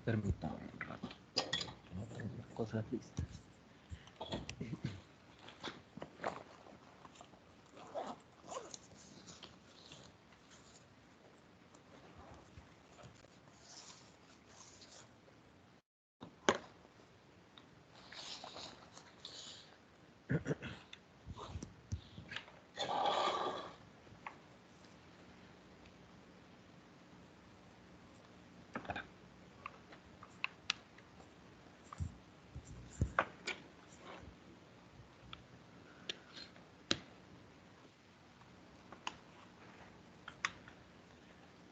Permítame un rato, que no tengo las cosas listas.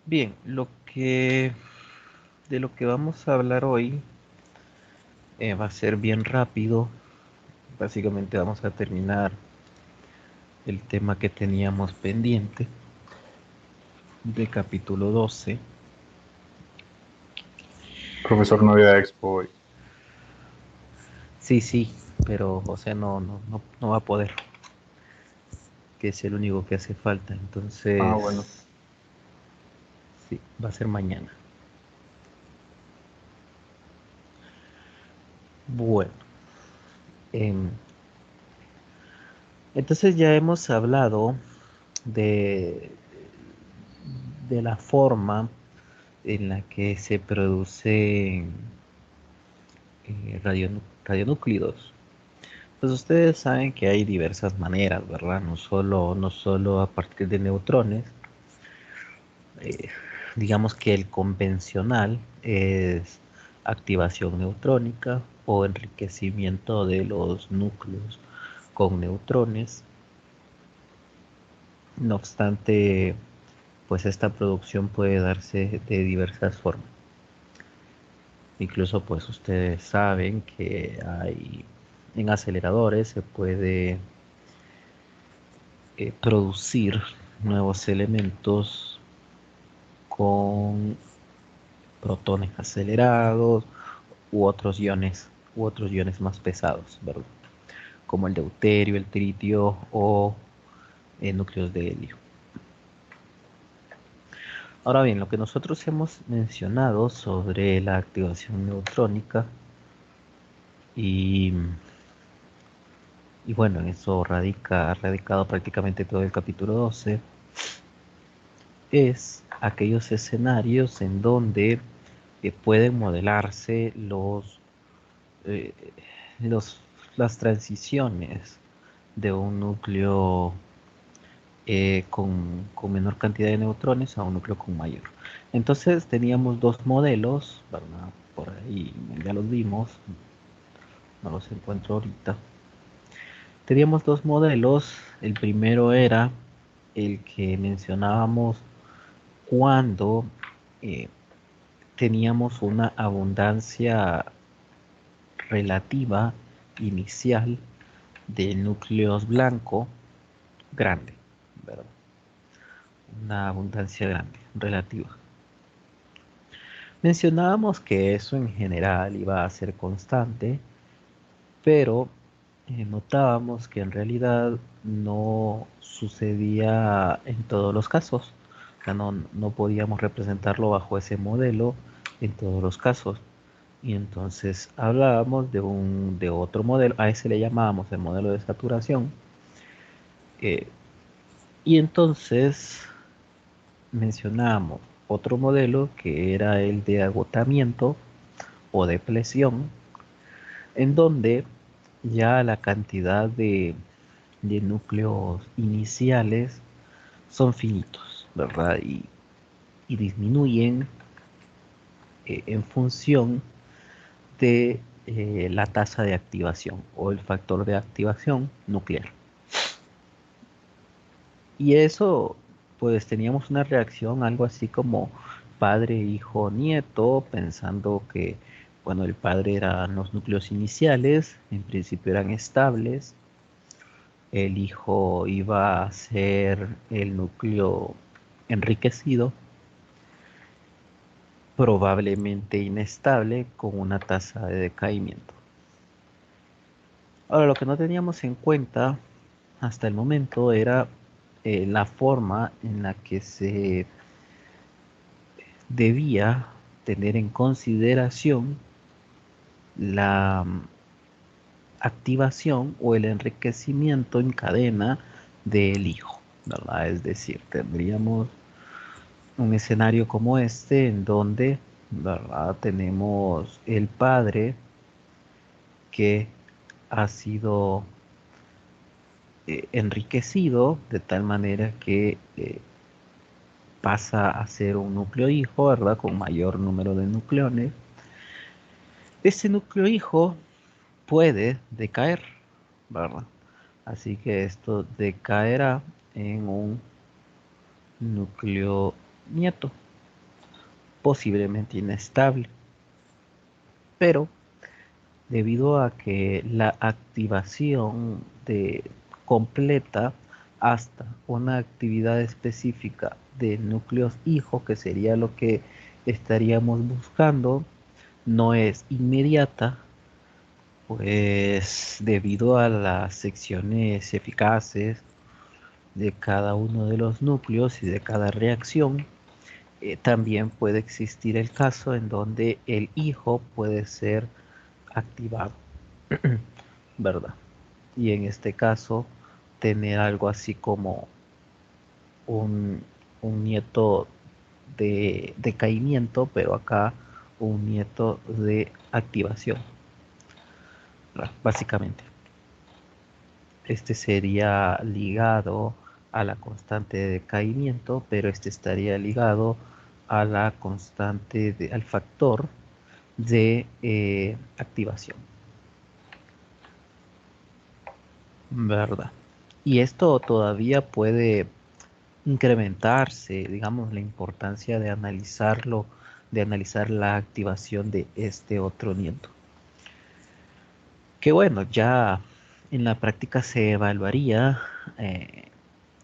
Bien, de lo que vamos a hablar hoy va a ser bien rápido. Básicamente vamos a terminar el tema que teníamos pendiente de capítulo 12. Profesor, no había expo hoy. Sí, pero José no va a poder, que es el único que hace falta. Ah, bueno. Entonces, sí, va a ser mañana. Bueno, em, entonces ya hemos hablado de, de la forma en la que se producen radionúclidos. Pues ustedes saben que hay diversas maneras, ¿verdad? No solo a partir de neutrones. Eh, digamos que el convencional es activación neutrónica o enriquecimiento de los núcleos con neutrones. No obstante, pues esta producción puede darse de diversas formas. Incluso pues ustedes saben que hay en aceleradores se puede producir nuevos elementos con protones acelerados u otros iones más pesados, ¿verdad? Como el deuterio, el tritio o núcleos de helio. Ahora bien, lo que nosotros hemos mencionado sobre la activación neutrónica y, y bueno, en eso ha radicado prácticamente todo el capítulo 12, es aquellos escenarios en donde pueden modelarse eh, los, las transiciones de un núcleo con menor cantidad de neutrones a un núcleo con mayor. Entonces teníamos dos modelos, ¿verdad? Por ahí ya los vimos, no los encuentro ahorita. Teníamos dos modelos, el primero era el que mencionábamos cuando eh, teníamos una abundancia relativa inicial de núcleos blanco grande, ¿verdad? Una abundancia grande, relativa. Mencionábamos que eso en general iba a ser constante, pero notábamos que en realidad no sucedía en todos los casos. O sea, no podíamos representarlo bajo ese modelo en todos los casos. Y entonces hablábamos de otro modelo, a ese le llamábamos el modelo de saturación. eh, y entonces mencionábamos otro modelo que era el de agotamiento o depresión, en donde ya la cantidad de núcleos iniciales son finitos, ¿verdad? Y disminuyen en función de la tasa de activación o el factor de activación nuclear. Y eso, pues teníamos una reacción algo así como padre, hijo, nieto, pensando que, bueno, el padre eran los núcleos iniciales, en principio eran estables, el hijo iba a ser el núcleo enriquecido, probablemente inestable, con una tasa de decaimiento. Ahora, lo que no teníamos en cuenta hasta el momento era la forma en la que se debía tener en consideración la activación o el enriquecimiento en cadena del hijo, ¿verdad? Es decir, tendríamos un escenario como este en donde, ¿verdad? Tenemos el padre que ha sido enriquecido de tal manera que pasa a ser un núcleo hijo, ¿verdad? Con mayor número de nucleones. Ese núcleo hijo puede decaer, ¿verdad? Así que esto decaerá en un núcleo nieto, posiblemente inestable. Pero debido a que la activación de completa hasta una actividad específica de núcleos hijo, que sería lo que estaríamos buscando, no es inmediata, pues debido a las secciones eficaces de cada uno de los núcleos y de cada reacción, también puede existir el caso en donde el hijo puede ser activado, ¿verdad? Y en este caso, tener algo así como un, un nieto de decaimiento, pero acá un nieto de activación, ¿verdad? Básicamente. Este sería ligado a la constante de decaimiento, pero este estaría ligado a la constante al factor de activación, ¿verdad? Y esto todavía puede incrementarse, digamos, la importancia de analizarlo, de analizar la activación de este otro nieto. Que bueno, ya en la práctica se evaluaría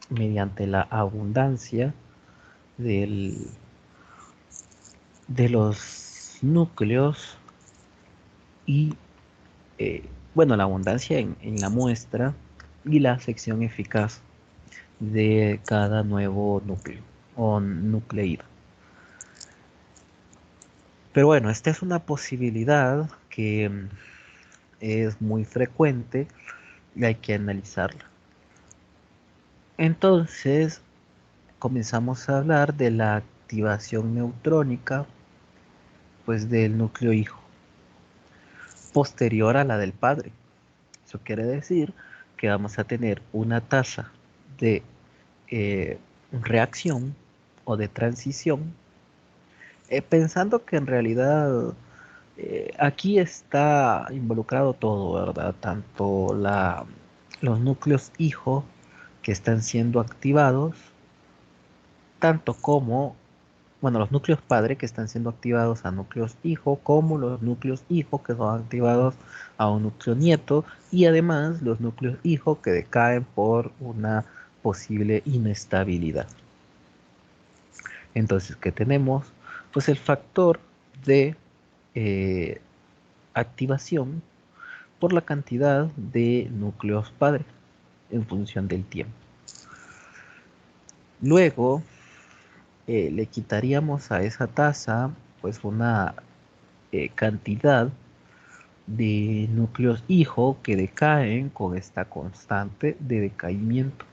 mediante la abundancia del, de los núcleos y, bueno, la abundancia en la muestra y la sección eficaz de cada nuevo núcleo o nucleído. Pero bueno, esta es una posibilidad que es muy frecuente y hay que analizarla. Entonces, comenzamos a hablar de la activación neutrónica, pues del núcleo hijo, posterior a la del padre. Eso quiere decir que vamos a tener una tasa de reacción o de transición, pensando que en realidad aquí está involucrado todo, ¿verdad? Tanto los núcleos hijo que están siendo activados, tanto como, bueno, los núcleos padre que están siendo activados a núcleos hijo, como los núcleos hijo que son activados a un núcleo nieto, y además los núcleos hijo que decaen por una posible inestabilidad. Entonces, ¿qué tenemos? Pues el factor de eh, activación por la cantidad de núcleos padre en función del tiempo. Luego le quitaríamos a esa tasa pues una cantidad de núcleos hijo que decaen con esta constante de decaimiento.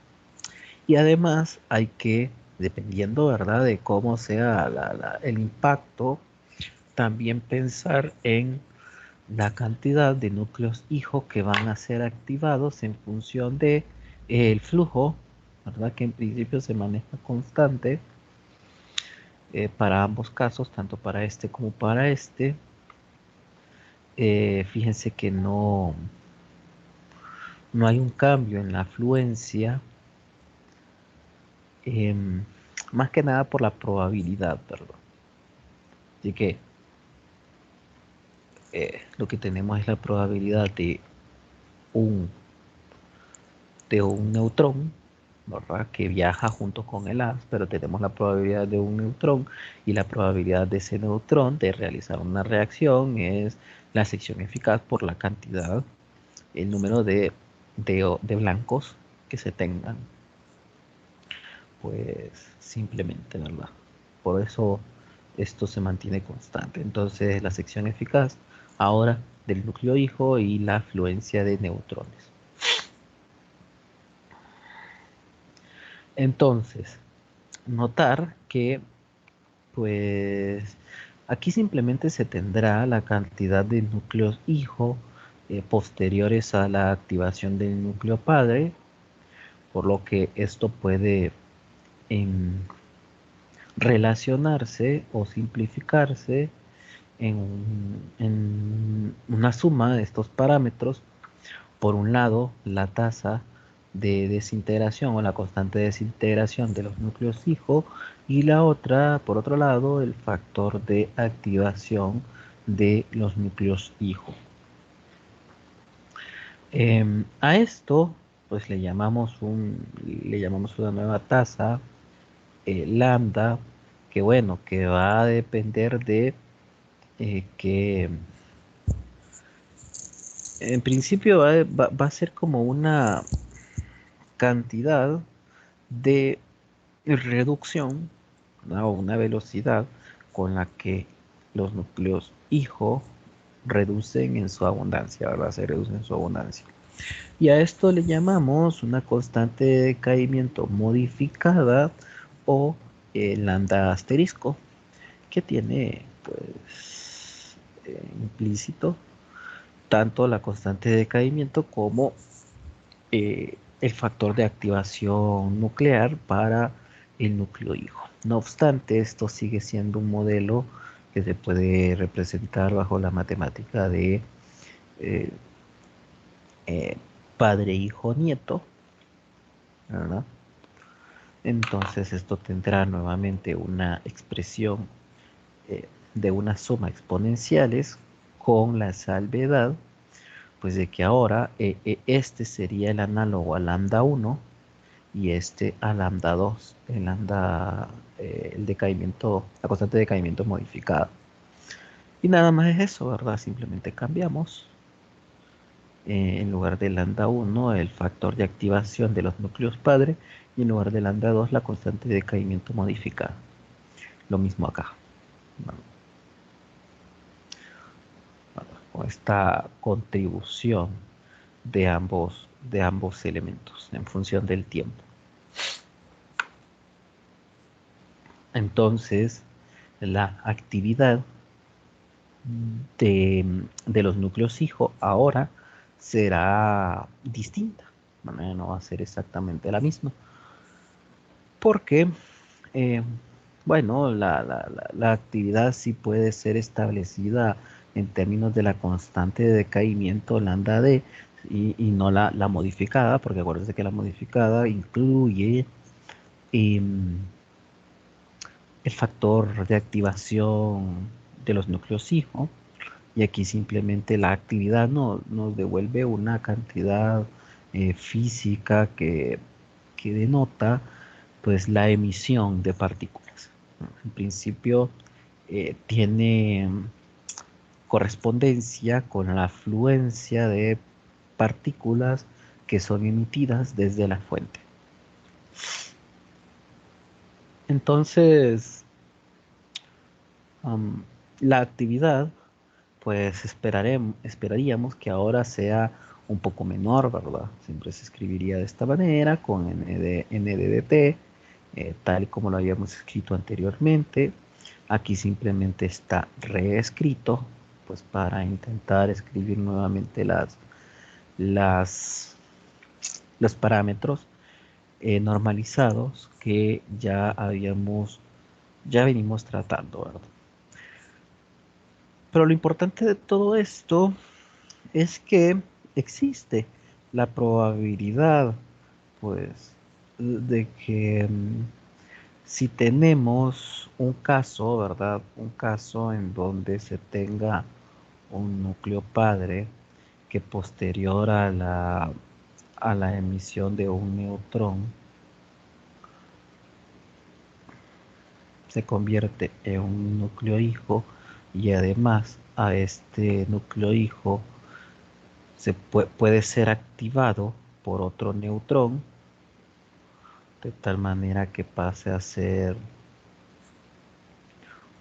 Y además hay que, dependiendo, ¿verdad?, de cómo sea el impacto, también pensar en la cantidad de núcleos hijo que van a ser activados en función de el flujo, ¿verdad? Que en principio se maneja constante para ambos casos, tanto para este como para este. Fíjense que no hay un cambio en la afluencia, em, más que nada por la probabilidad, ¿verdad? Así que lo que tenemos es la probabilidad un, de un neutrón, ¿verdad?, que viaja junto con el haz, pero tenemos la probabilidad de un neutrón y la probabilidad de ese neutrón de realizar una reacción es la sección eficaz por la cantidad, el número de blancos que se tengan, pues simplemente, ¿verdad? Por eso esto se mantiene constante. Entonces la sección eficaz ahora del núcleo hijo y la afluencia de neutrones. Entonces, notar que pues aquí simplemente se tendrá la cantidad de núcleos hijo posteriores a la activación del núcleo padre, por lo que esto puede em, relacionarse o simplificarse en una suma de estos parámetros. Por un lado, la tasa de desintegración o la constante de desintegración de los núcleos hijo, y la otra, por otro lado, el factor de activación de los núcleos hijo. A esto pues le llamamos una nueva tasa, lambda, que bueno, que va a depender de que en principio va a ser como una cantidad de reducción, ¿no? O una velocidad con la que los núcleos hijo reducen en su abundancia, ¿verdad? Se reducen en su abundancia. Y a esto le llamamos una constante de decaimiento modificada o lambda asterisco, que tiene pues implícito tanto la constante de decaimiento como el factor de activación nuclear para el núcleo hijo. No obstante, esto sigue siendo un modelo que se puede representar bajo la matemática de eh, eh, padre, hijo, nieto, ¿verdad? Entonces esto tendrá nuevamente una expresión de una suma exponenciales con la salvedad, pues de que ahora este sería el análogo a lambda 1 y este a lambda 2, el lambda, el decaimiento, la constante de decaimiento modificada. Y nada más es eso, ¿verdad? Simplemente cambiamos en lugar de lambda 1 el factor de activación de los núcleos padre y en lugar de lambda 2 la constante de decaimiento modificada. Lo mismo acá. Bueno, con esta contribución de ambos elementos en función del tiempo. Entonces, la actividad de los núcleos hijo ahora será distinta. No va a ser exactamente la misma. Porque, eh, bueno, la actividad sí puede ser establecida en términos de la constante de decaimiento lambda d y no la modificada, porque acuérdense que la modificada incluye el factor de activación de los núcleos hijo, y aquí simplemente la actividad nos devuelve una cantidad física que denota pues la emisión de partículas. En principio tiene correspondencia con la afluencia de partículas que son emitidas desde la fuente. Entonces, um, la actividad, pues esperaríamos que ahora sea un poco menor, ¿verdad? Siempre se escribiría de esta manera, con n de dt, tal y como lo habíamos escrito anteriormente. Aquí simplemente está reescrito, pues para intentar escribir nuevamente las, los parámetros normalizados que ya venimos tratando, ¿verdad? Pero lo importante de todo esto es que existe la probabilidad, pues, de que si tenemos un caso, ¿verdad? Un caso en donde se tenga un núcleo padre que posterior a la emisión de un neutrón se convierte en un núcleo hijo, y además a este núcleo hijo puede ser activado por otro neutrón de tal manera que pase a ser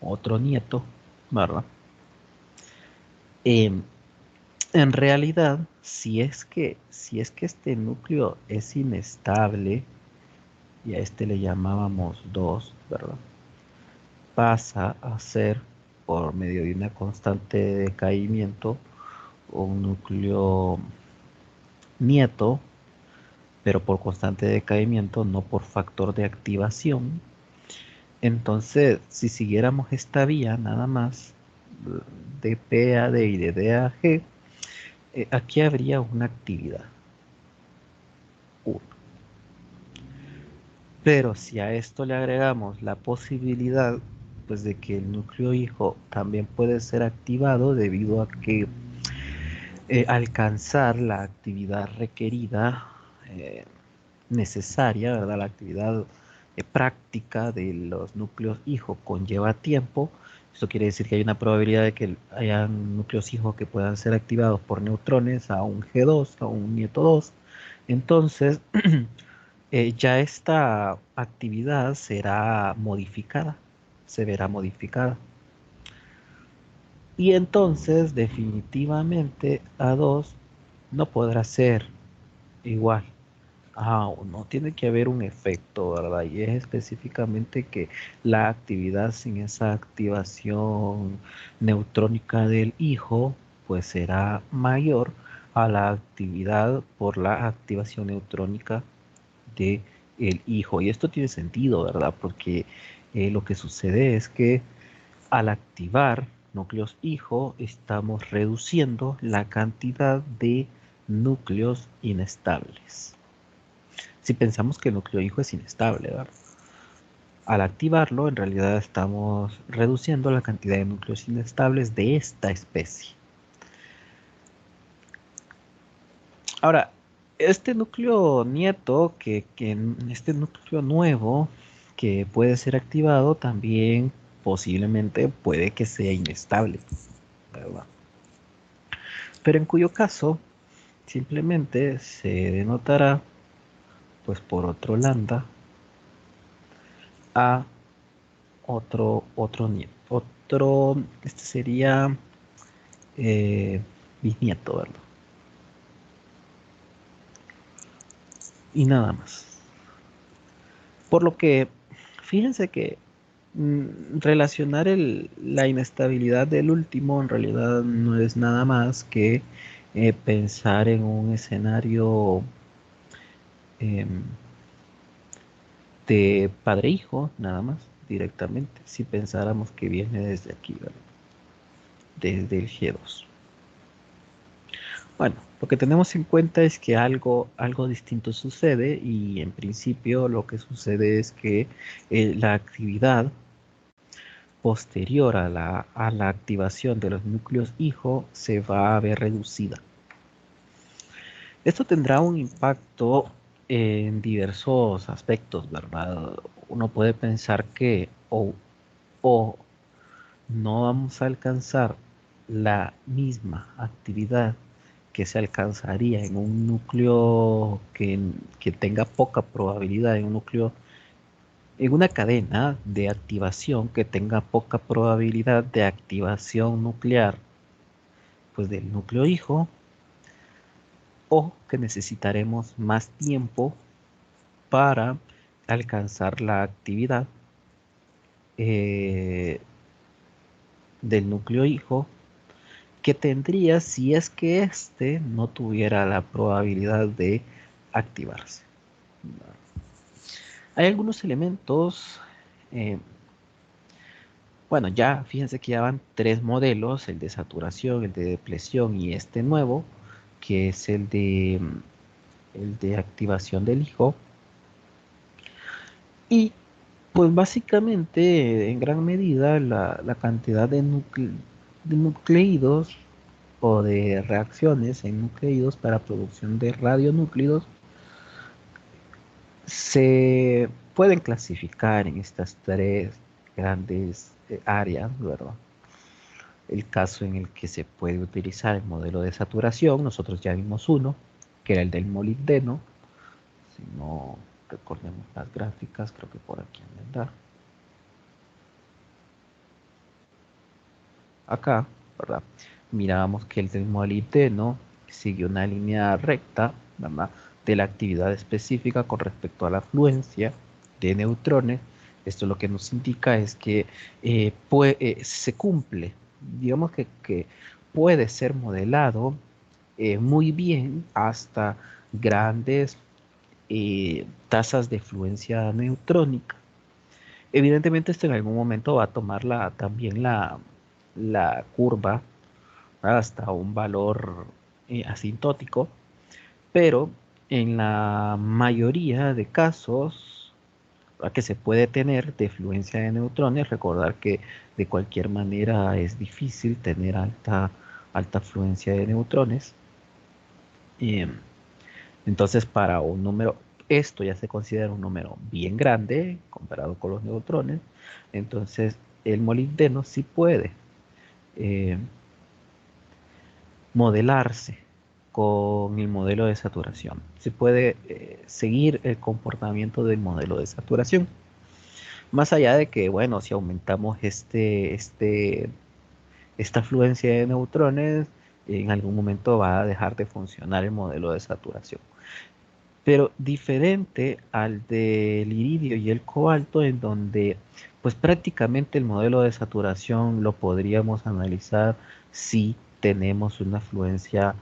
otro nieto, ¿verdad? Em, en realidad, si es que este núcleo es inestable, y a este le llamábamos 2, ¿verdad? Pasa a ser, por medio de una constante de decaimiento, un núcleo nieto, pero por constante de decaimiento, no por factor de activación. Entonces, si siguiéramos esta vía nada más, de P a D y de D a G, aquí habría una actividad 1. Pero si a esto le agregamos la posibilidad, pues, de que el núcleo hijo también puede ser activado debido a que alcanzar la actividad requerida, necesaria, ¿verdad? La actividad práctica de los núcleos hijo conlleva tiempo. Esto quiere decir que hay una probabilidad de que hayan núcleos hijo que puedan ser activados por neutrones a un G2, a un nieto 2. Entonces, ya esta actividad será modificada, se verá modificada. Y entonces, definitivamente, A2 no podrá ser igual a 1. Tiene que haber un efecto, ¿verdad? Y es específicamente que la actividad sin esa activación neutrónica del hijo, pues será mayor a la actividad por la activación neutrónica de el hijo. Y esto tiene sentido, ¿verdad? Porque lo que sucede es que al activar núcleos hijo, estamos reduciendo la cantidad de núcleos inestables. Si pensamos que el núcleo hijo es inestable, ¿verdad? Al activarlo, en realidad estamos reduciendo la cantidad de núcleos inestables de esta especie. Ahora, este núcleo nieto, este núcleo nuevo que puede ser activado, también posiblemente puede que sea inestable, ¿verdad? Pero en cuyo caso simplemente se denotará, pues, por otro lambda a otro nieto. Este sería bisnieto, ¿verdad? Y nada más. Por lo que, fíjense que relacionar la inestabilidad del último en realidad no es nada más que pensar en un escenario em, de padre-hijo, nada más, directamente, si pensáramos que viene desde aquí, ¿verdad? Desde el G2. Bueno, lo que tenemos en cuenta es que algo distinto sucede, y en principio lo que sucede es que la actividad posterior a la activación de los núcleos hijo se va a ver reducida. Esto tendrá un impacto en diversos aspectos, ¿verdad? Uno puede pensar que o no vamos a alcanzar la misma actividad que se alcanzaría en un núcleo que tenga poca probabilidad, en una cadena de activación que tenga poca probabilidad de activación nuclear, pues, del núcleo hijo, o que necesitaremos más tiempo para alcanzar la actividad eh, del núcleo hijo que tendría si es que éste no tuviera la probabilidad de activarse. Hay algunos elementos, eh, bueno, ya fíjense que ya van 3 modelos: el de saturación, el de depresión y este nuevo, que es el de activación del hijo. Y pues básicamente, en gran medida, la cantidad de nucleídos o de reacciones en nucleídos para producción de radionúclidos se pueden clasificar en estas 3 grandes áreas, ¿verdad? El caso en el que se puede utilizar el modelo de saturación, nosotros ya vimos uno, que era el del molibdeno. Si no recordemos las gráficas, creo que por aquí han de andar. acá, ¿verdad? Mirábamos que el del molibdeno sigue una línea recta, ¿verdad? De la actividad específica con respecto a la afluencia de neutrones. Esto lo que nos indica es que se cumple, digamos que puede ser modelado muy bien hasta grandes tasas de fluencia neutrónica. Evidentemente esto en algún momento va a tomar también la curva hasta un valor asintótico, pero en la mayoría de casos que se puede tener de fluencia de neutrones, recordar que de cualquier manera es difícil tener alta fluencia de neutrones. eh, entonces, para un número, esto ya se considera un número bien grande comparado con los neutrones. Entonces, el molibdeno sí puede eh, modelarse con el modelo de saturación. Se puede seguir el comportamiento del modelo de saturación. Más allá de que, bueno, si aumentamos esta fluencia de neutrones, en algún momento va a dejar de funcionar el modelo de saturación. Pero diferente al del iridio y el cobalto, en donde pues prácticamente el modelo de saturación lo podríamos analizar si tenemos una fluencia,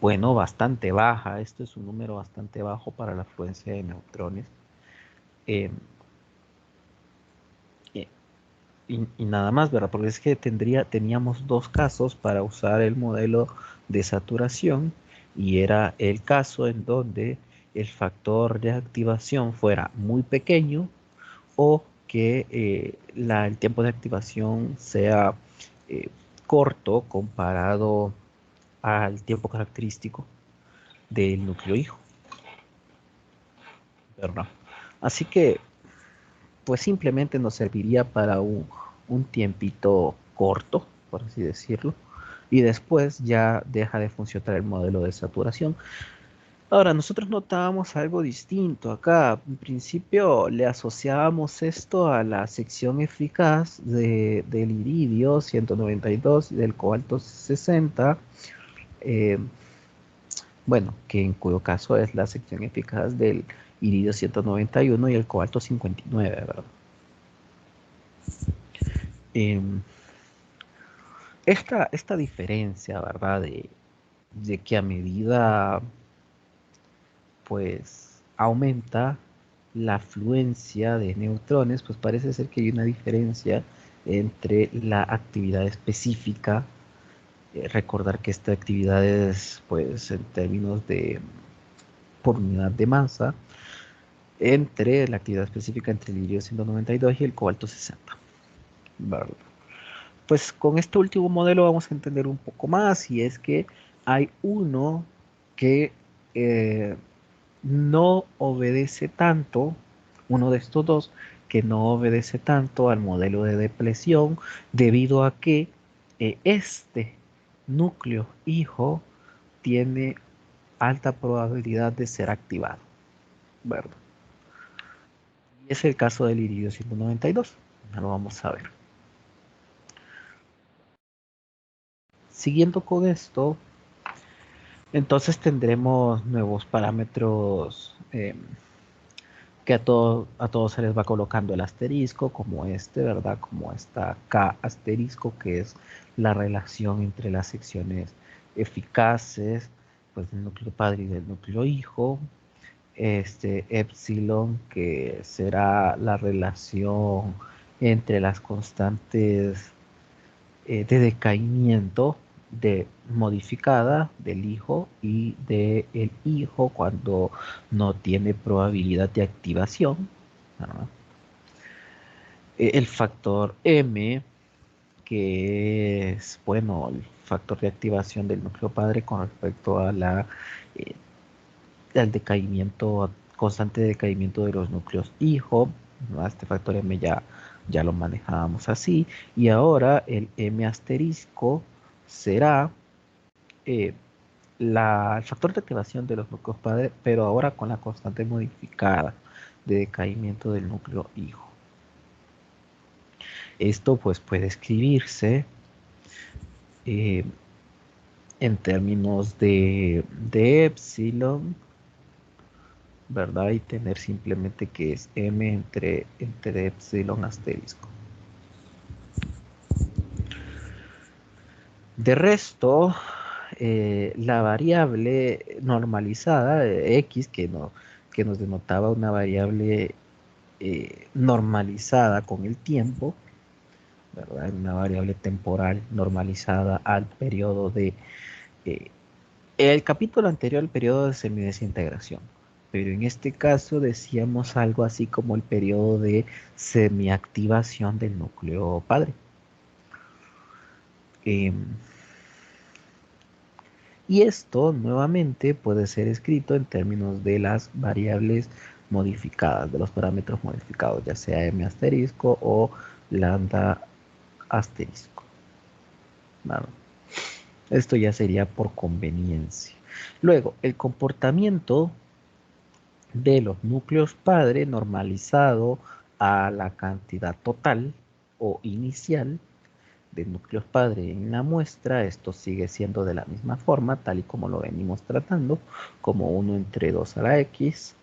bueno, bastante baja. Esto es un número bastante bajo para la fluencia de neutrones. Eh, eh, y nada más, ¿verdad? Porque es que teníamos dos casos para usar el modelo de saturación y era el caso en donde el factor de activación fuera muy pequeño o que el tiempo de activación sea eh, corto comparado al tiempo característico del núcleo hijo, ¿verdad? Así que pues simplemente nos serviría para un tiempito corto, por así decirlo, y después ya deja de funcionar el modelo de saturación. Ahora, nosotros notábamos algo distinto acá. En principio le asociábamos esto a la sección eficaz del iridio 192 y del cobalto 60, eh, bueno, que en cuyo caso es la sección eficaz del iridio 191 y el cobalto 59, ¿verdad? Em, esta diferencia, ¿verdad? De que a medida, pues, aumenta la afluencia de neutrones, pues parece ser que hay una diferencia entre la actividad específica. Recordar que esta actividad es, pues, en términos de por unidad de masa, entre la actividad específica entre el iridio 192 y el cobalto 60, ¿verdad? Pues con este último modelo vamos a entender un poco más y es que hay uno que eh, no obedece tanto, uno de estos dos, que no obedece tanto al modelo de depresión debido a que este núcleo hijo tiene alta probabilidad de ser activado, ¿verdad? Y es el caso del iridio 192. Ya lo vamos a ver. Siguiendo con esto, entonces tendremos nuevos parámetros que a todos se les va colocando el asterisco, como este, ¿verdad? Como esta K asterisco, que es la relación entre las secciones eficaces, pues del núcleo padre y del núcleo hijo. Este epsilon, que será la relación entre las constantes de decaimiento modificada del hijo y del hijo cuando no tiene probabilidad de activación, ¿verdad? El factor M, que es, bueno, el factor de activación del núcleo padre con respecto a eh, al decaimiento, constante de decaimiento de los núcleos hijo, ¿verdad? Este factor M ya lo manejábamos así, y ahora el M asterisco será eh, el factor de activación de los núcleos padre, pero ahora con la constante modificada de decaimiento del núcleo hijo. Esto pues puede escribirse Eh, en términos de epsilon, ¿verdad? Y tener simplemente que es m entre epsilon asterisco. De resto, la variable normalizada, x, que nos denotaba una variable normalizada con el tiempo, ¿verdad? Una variable temporal normalizada al periodo de... el capítulo anterior al periodo de semidesintegración, pero en este caso decíamos algo así como el periodo de semiactivación del núcleo padre. Y esto nuevamente puede ser escrito en términos de las variables modificadas, de los parámetros modificados, ya sea m asterisco o lambda asterisco. ¿Vale? Esto ya sería por conveniencia. Luego, el comportamiento de los núcleos padre normalizado a la cantidad total o inicial de núcleos padre en la muestra. Esto sigue siendo de la misma forma, tal y como lo venimos tratando, como 1 entre 2 a la x,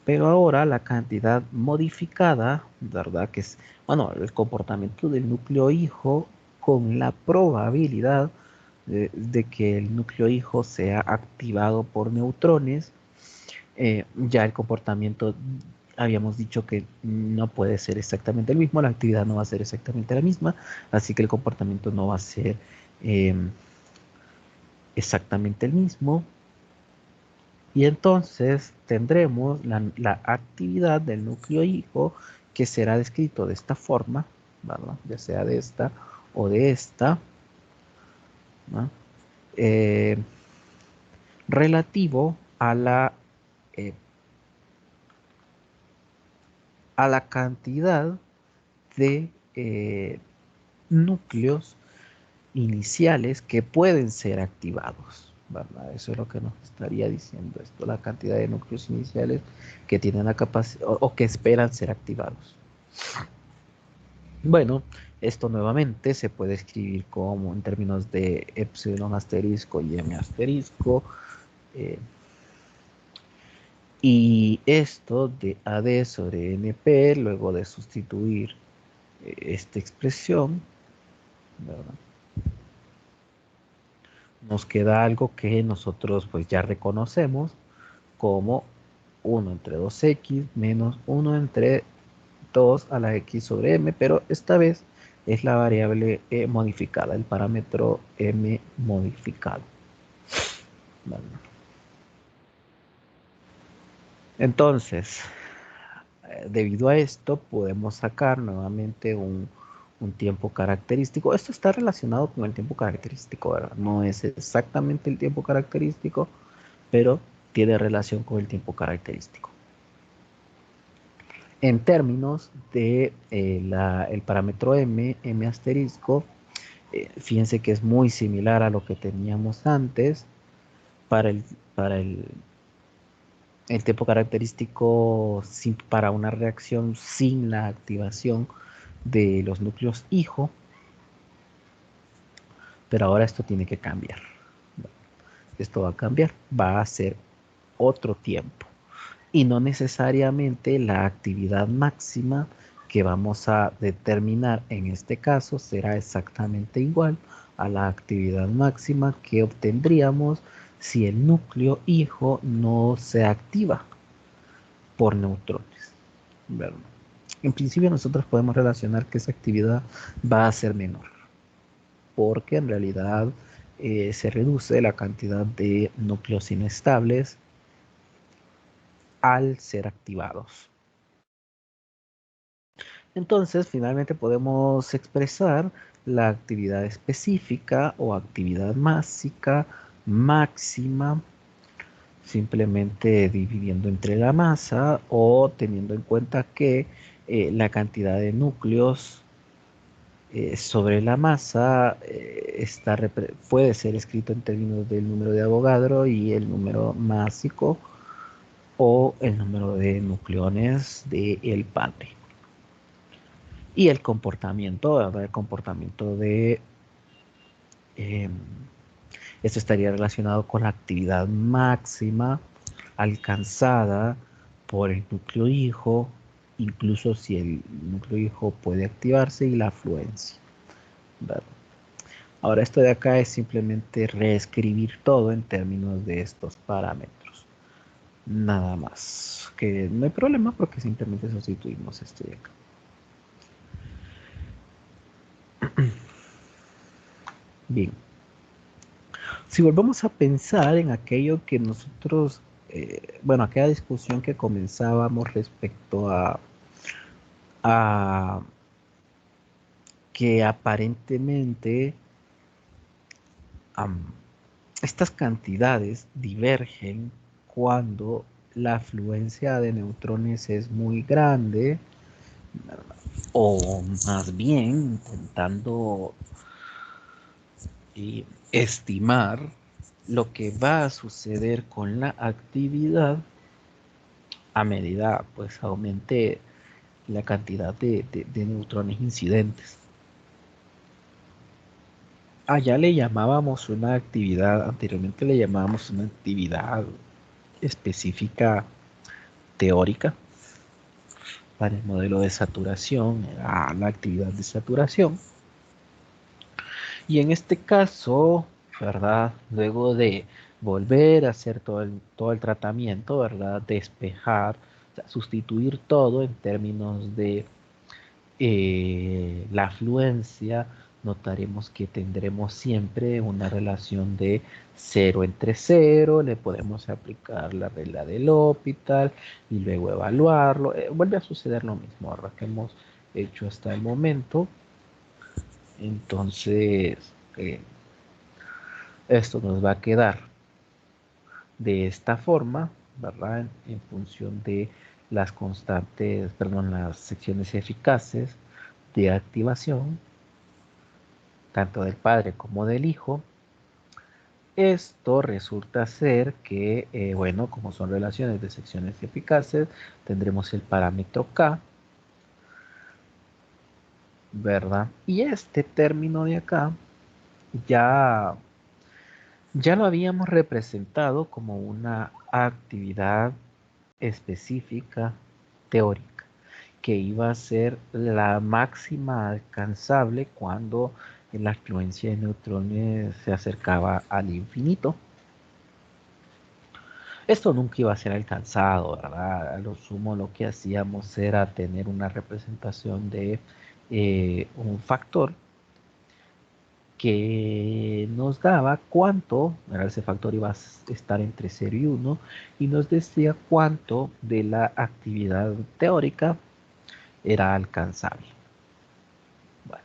pero ahora la cantidad modificada, ¿verdad? Que es, bueno, el comportamiento del núcleo hijo con la probabilidad de que el núcleo hijo sea activado por neutrones. Ya el comportamiento, habíamos dicho que no puede ser exactamente el mismo, la actividad no va a ser exactamente la misma, así que el comportamiento no va a ser exactamente el mismo. Y entonces tendremos la actividad del núcleo hijo, que será descrito de esta forma, ¿verdad? Ya sea de esta o de esta, ¿no? Eh, relativo eh, a la cantidad de núcleos iniciales que pueden ser activados, ¿verdad? Eso es lo que nos estaría diciendo esto, la cantidad de núcleos iniciales que tienen la capacidad o que esperan ser activados. Bueno, esto nuevamente se puede escribir como en términos de epsilon asterisco y m asterisco. Y esto de AD sobre NP, luego de sustituir esta expresión, ¿verdad? Nos queda algo que nosotros pues ya reconocemos como 1 entre 2x menos 1 entre 2 a la x sobre m, pero esta vez es la variable modificada, el parámetro m modificado. Vale. Entonces, debido a esto, podemos sacar nuevamente un tiempo característico. Esto está relacionado con el tiempo característico, ¿verdad? No es exactamente el tiempo característico, pero tiene relación con el tiempo característico. En términos de el parámetro m asterisco, fíjense que es muy similar a lo que teníamos antes. Para el tiempo característico para una reacción sin la activación de los núcleos hijo, pero ahora esto tiene que cambiar. Esto va a cambiar, va a ser otro tiempo y no necesariamente la actividad máxima que vamos a determinar en este caso será exactamente igual a la actividad máxima que obtendríamos si el núcleo hijo no se activa por neutrones, ¿verdad? En principio nosotros podemos relacionar que esa actividad va a ser menor, porque en realidad se reduce la cantidad de núcleos inestables al ser activados. Entonces, finalmente podemos expresar la actividad específica o actividad másica máxima simplemente dividiendo entre la masa o teniendo en cuenta que la cantidad de núcleos sobre la masa puede ser escrito en términos del número de Avogadro y el número másico o el número de nucleones del padre. Y el comportamiento, ¿verdad? El comportamiento de Em, Esto estaría relacionado con la actividad máxima alcanzada por el núcleo hijo, incluso si el núcleo hijo puede activarse, y la afluencia, ¿verdad? Ahora esto de acá es simplemente reescribir todo en términos de estos parámetros. Nada más. Que no hay problema porque simplemente sustituimos este de acá. Bien. Si volvemos a pensar en aquello que nosotros, bueno, aquella discusión que comenzábamos respecto a que aparentemente um, estas cantidades divergen cuando la afluencia de neutrones es muy grande, o más bien intentando estimar lo que va a suceder con la actividad a medida pues aumente la cantidad de neutrones incidentes. Allá le llamábamos una actividad, anteriormente le llamábamos una actividad específica teórica. Para el modelo de saturación era la actividad de saturación. Y en este caso, ¿verdad? Luego de volver a hacer todo el tratamiento, ¿verdad? Despejar, o sea, sustituir todo en términos de la afluencia, notaremos que tendremos siempre una relación de 0 entre 0, le podemos aplicar la regla del L'Hopital y luego evaluarlo. Vuelve a suceder lo mismo, ahora que hemos hecho hasta el momento. Entonces, esto nos va a quedar de esta forma, ¿verdad? En función de las constantes, perdón, las secciones eficaces de activación, tanto del padre como del hijo. Esto resulta ser que, bueno, como son relaciones de secciones eficaces, tendremos el parámetro K, ¿verdad? Y este término de acá ya, ya lo habíamos representado como una actividad específica teórica, que iba a ser la máxima alcanzable cuando la afluencia de neutrones se acercaba al infinito. Esto nunca iba a ser alcanzado, ¿verdad? A lo sumo lo que hacíamos era tener una representación de un factor que nos daba cuánto, ¿verdad? Ese factor iba a estar entre 0 y 1, y nos decía cuánto de la actividad teórica era alcanzable. Bueno,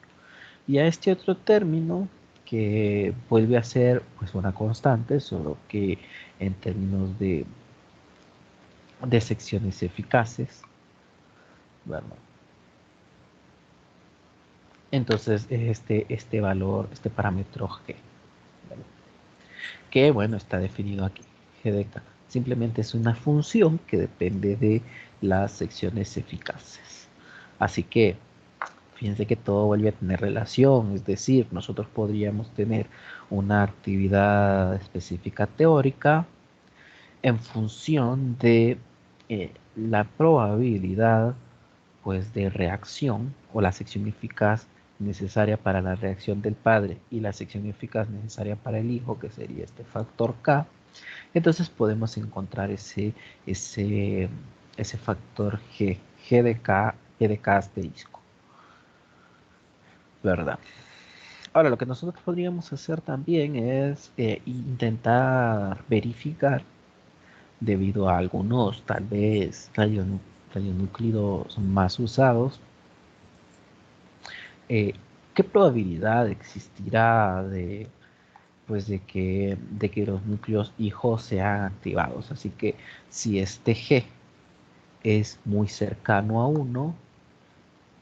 y a este otro término que vuelve a ser pues una constante, solo que en términos de secciones eficaces, ¿verdad? Entonces este valor, este parámetro G, ¿verdad? Que bueno, está definido aquí, G de K. Simplemente es una función que depende de las secciones eficaces. Así que fíjense que todo vuelve a tener relación, es decir, nosotros podríamos tener una actividad específica teórica en función de la probabilidad pues de reacción o la sección eficaz necesaria para la reacción del padre y la sección eficaz necesaria para el hijo, que sería este factor K. Entonces podemos encontrar ese, ese factor G, G de K asterisco, ¿verdad? Ahora, lo que nosotros podríamos hacer también es intentar verificar, debido a algunos tal vez radionúclidos más usados, eh, ¿qué probabilidad existirá pues de que los núcleos hijos sean activados? Así que si este G es muy cercano a 1,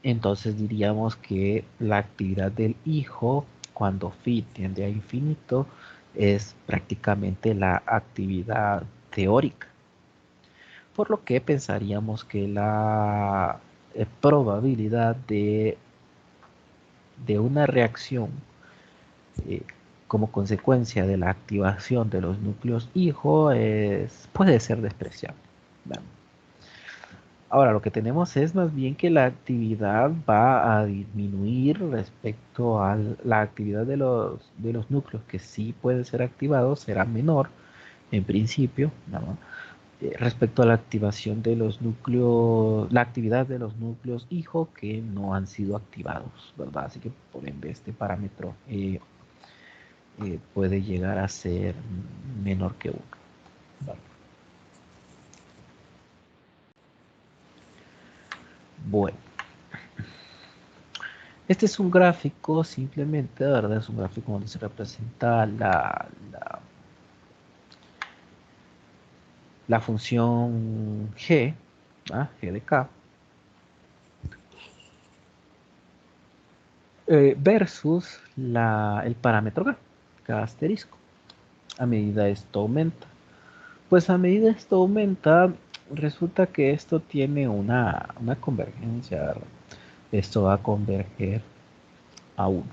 entonces diríamos que la actividad del hijo, cuando phi tiende a infinito, es prácticamente la actividad teórica. Por lo que pensaríamos que la probabilidad de una reacción como consecuencia de la activación de los núcleos hijo puede ser despreciable. Vamos. Ahora, lo que tenemos es más bien que la actividad va a disminuir respecto a la actividad de los núcleos que sí pueden ser activados, será menor en principio, ¿no? Respecto a la activación de los núcleos, la actividad de los núcleos hijo que no han sido activados, ¿verdad? Así que por ende este parámetro puede llegar a ser menor que 1. ¿Vale? Bueno, este es un gráfico simplemente, ¿verdad? Es un gráfico donde se representa la función g, ¿ah? G de k, versus el parámetro k asterisco. A medida esto aumenta. Pues a medida esto aumenta, resulta que esto tiene una convergencia, ¿verdad? Esto va a converger a 1.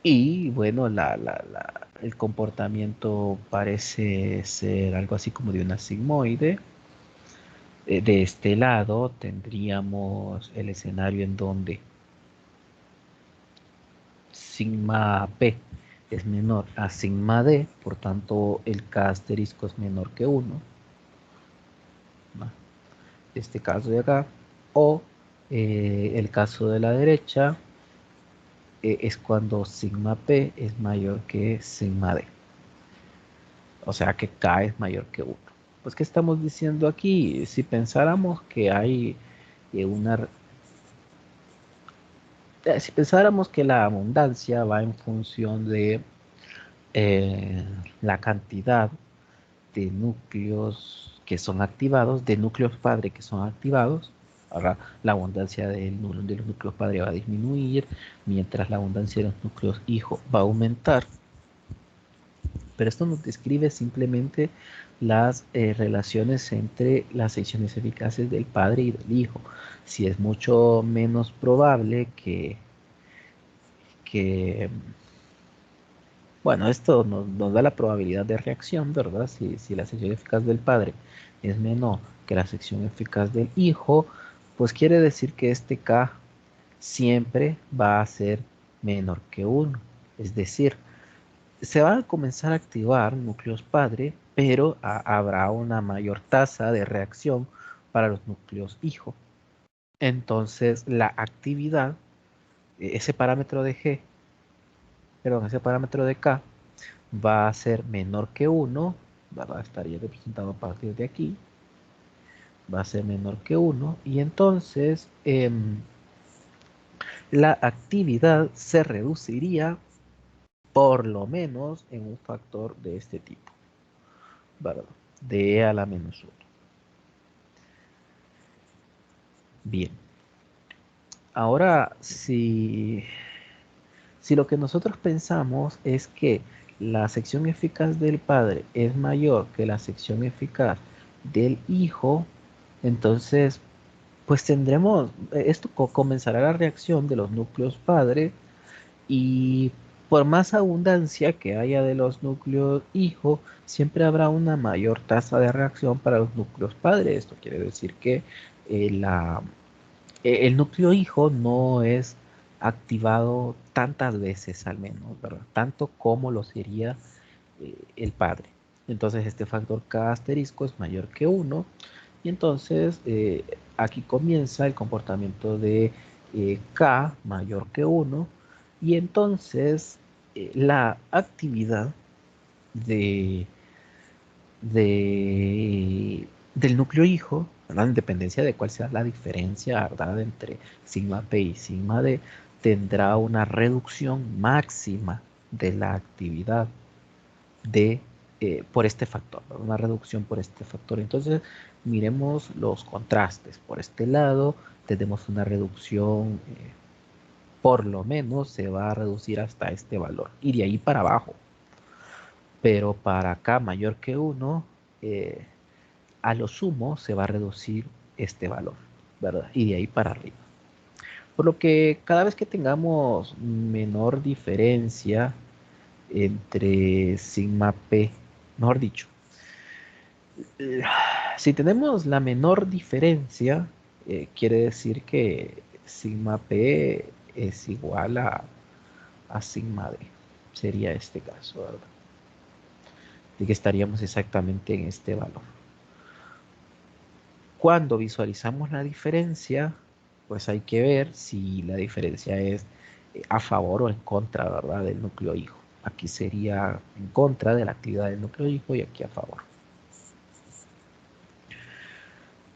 Y bueno, el comportamiento parece ser algo así como de una sigmoide. De este lado tendríamos el escenario en donde sigma p es menor a sigma d, por tanto el k asterisco es menor que 1, ¿no? Este caso de acá, o el caso de la derecha es cuando sigma p es mayor que sigma d. O sea que k es mayor que 1. Pues, ¿qué estamos diciendo aquí? Si pensáramos que hay una... si pensáramos que la abundancia va en función de la cantidad de núcleos que son activados, de núcleos padre que son activados, ahora la abundancia de los núcleos padre va a disminuir, mientras la abundancia de los núcleos hijo va a aumentar. Pero esto nos describe simplemente las relaciones entre las secciones eficaces del padre y del hijo. Si es mucho menos probable que bueno, esto nos da la probabilidad de reacción, ¿verdad? Si la sección eficaz del padre es menor que la sección eficaz del hijo, pues quiere decir que este K siempre va a ser menor que 1. Es decir, se van a comenzar a activar núcleos padre, pero habrá una mayor tasa de reacción para los núcleos hijo. Entonces, la actividad, ese parámetro de G, perdón, ese parámetro de K, va a ser menor que 1, va a estar ya representado a partir de aquí, va a ser menor que 1, y entonces la actividad se reduciría por lo menos en un factor de este tipo, ¿verdad? De E a la menos 1. Bien, ahora si lo que nosotros pensamos es que la sección eficaz del padre es mayor que la sección eficaz del hijo, entonces pues tendremos, esto comenzará la reacción de los núcleos padre y por más abundancia que haya de los núcleos hijo, siempre habrá una mayor tasa de reacción para los núcleos padre. Esto quiere decir que el núcleo hijo no es activado tantas veces al menos, ¿verdad? Tanto como lo sería el padre. Entonces este factor K asterisco es mayor que 1 y entonces aquí comienza el comportamiento de K mayor que 1 y entonces la actividad de, del núcleo hijo, ¿verdad? En dependencia de cuál sea la diferencia, ¿verdad? Entre sigma P y sigma D, tendrá una reducción máxima de la actividad por este factor, ¿verdad? Una reducción por este factor. Entonces, miremos los contrastes. Por este lado, tenemos una reducción, por lo menos se va a reducir hasta este valor, y de ahí para abajo. Pero para K mayor que 1, a lo sumo se va a reducir este valor, ¿verdad? Y de ahí para arriba. Por lo que cada vez que tengamos menor diferencia entre sigma p, mejor dicho, si tenemos la menor diferencia, quiere decir que sigma p es igual a sigma d. Sería este caso, ¿verdad? De que estaríamos exactamente en este valor. Cuando visualizamos la diferencia, pues hay que ver si la diferencia es a favor o en contra, ¿verdad? Del núcleo hijo. Aquí sería en contra de la actividad del núcleo hijo y aquí a favor.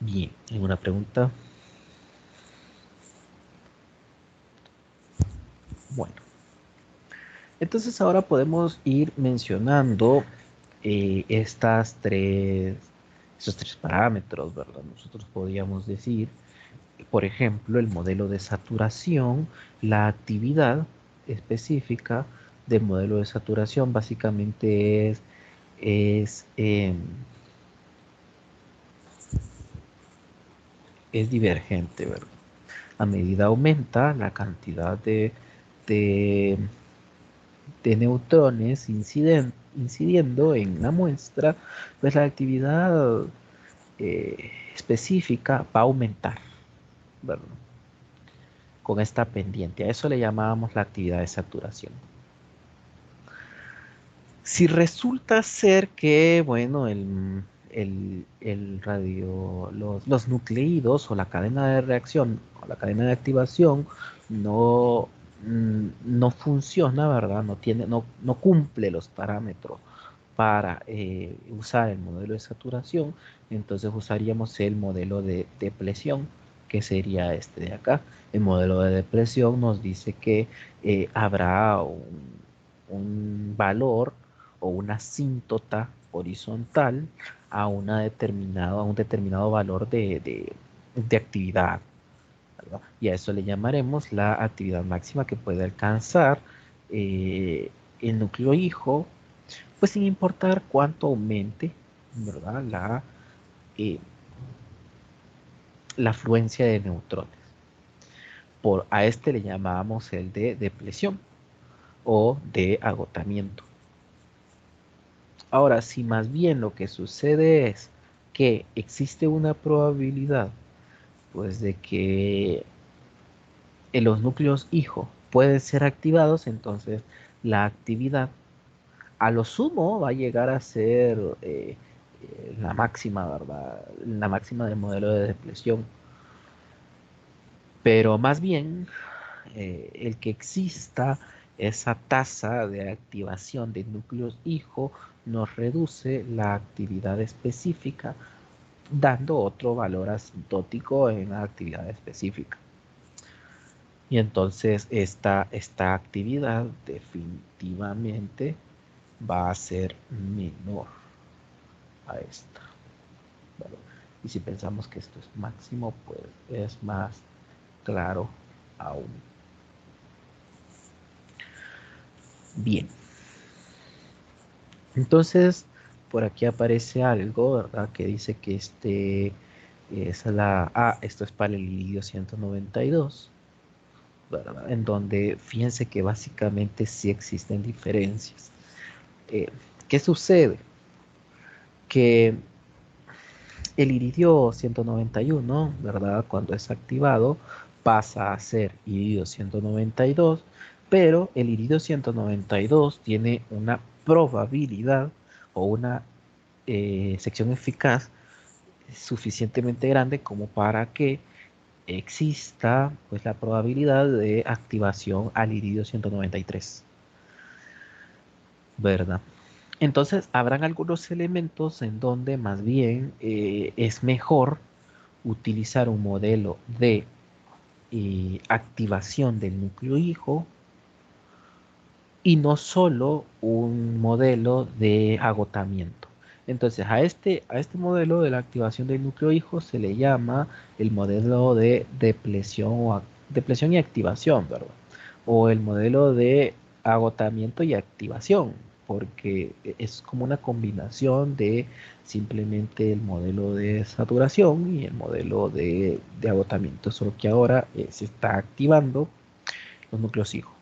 Bien, ¿alguna pregunta? Bueno, entonces ahora podemos ir mencionando esos tres parámetros, ¿verdad? Nosotros podríamos decir, por ejemplo, el modelo de saturación, la actividad específica del modelo de saturación básicamente es divergente, ¿verdad? A medida aumenta la cantidad de, de neutrones incidiendo en la muestra, pues la actividad específica va a aumentar, ¿verdad? Con esta pendiente. A eso le llamábamos la actividad de saturación. Si resulta ser que, bueno, los nucleídos o la cadena de reacción o la cadena de activación no, no funciona, ¿verdad? No cumple los parámetros para usar el modelo de saturación, entonces usaríamos el modelo de depresión, que sería este de acá. El modelo de depresión nos dice que habrá un valor o una asíntota horizontal a un determinado valor de actividad, ¿verdad? Y a eso le llamaremos la actividad máxima que puede alcanzar eh, el núcleo hijo, pues sin importar cuánto aumente, ¿verdad? Eh, la afluencia de neutrones. A este le llamábamos el de depresión o de agotamiento. Ahora, si más bien lo que sucede es que existe una probabilidad, pues de que los núcleos hijo pueden ser activados, entonces la actividad a lo sumo va a llegar a ser la máxima, ¿verdad? La máxima del modelo de depresión. Pero más bien, el que exista esa tasa de activación de núcleos hijo nos reduce la actividad específica, dando otro valor asintótico en la actividad específica. Y entonces esta actividad definitivamente va a ser menor a esta, ¿vale? Y si pensamos que esto es máximo, pues es más claro aún. Bien, entonces por aquí aparece algo, ¿verdad? Que dice que esto es para el iridio 192, ¿verdad? En donde fíjense que básicamente sí existen diferencias. Eh, ¿Qué sucede? Que el iridio 191, ¿verdad? Cuando es activado, pasa a ser iridio 192, pero el iridio 192 tiene una probabilidad o una sección eficaz suficientemente grande como para que exista pues la probabilidad de activación al iridio 193, ¿verdad? Entonces, habrán algunos elementos en donde más bien es mejor utilizar un modelo de activación del núcleo hijo y no solo un modelo de agotamiento. Entonces, a este modelo de la activación del núcleo hijo se le llama el modelo de depresión y activación, ¿verdad? O el modelo de agotamiento y activación, porque es como una combinación de simplemente el modelo de saturación y el modelo de agotamiento, solo que ahora se está activando los núcleos hijos.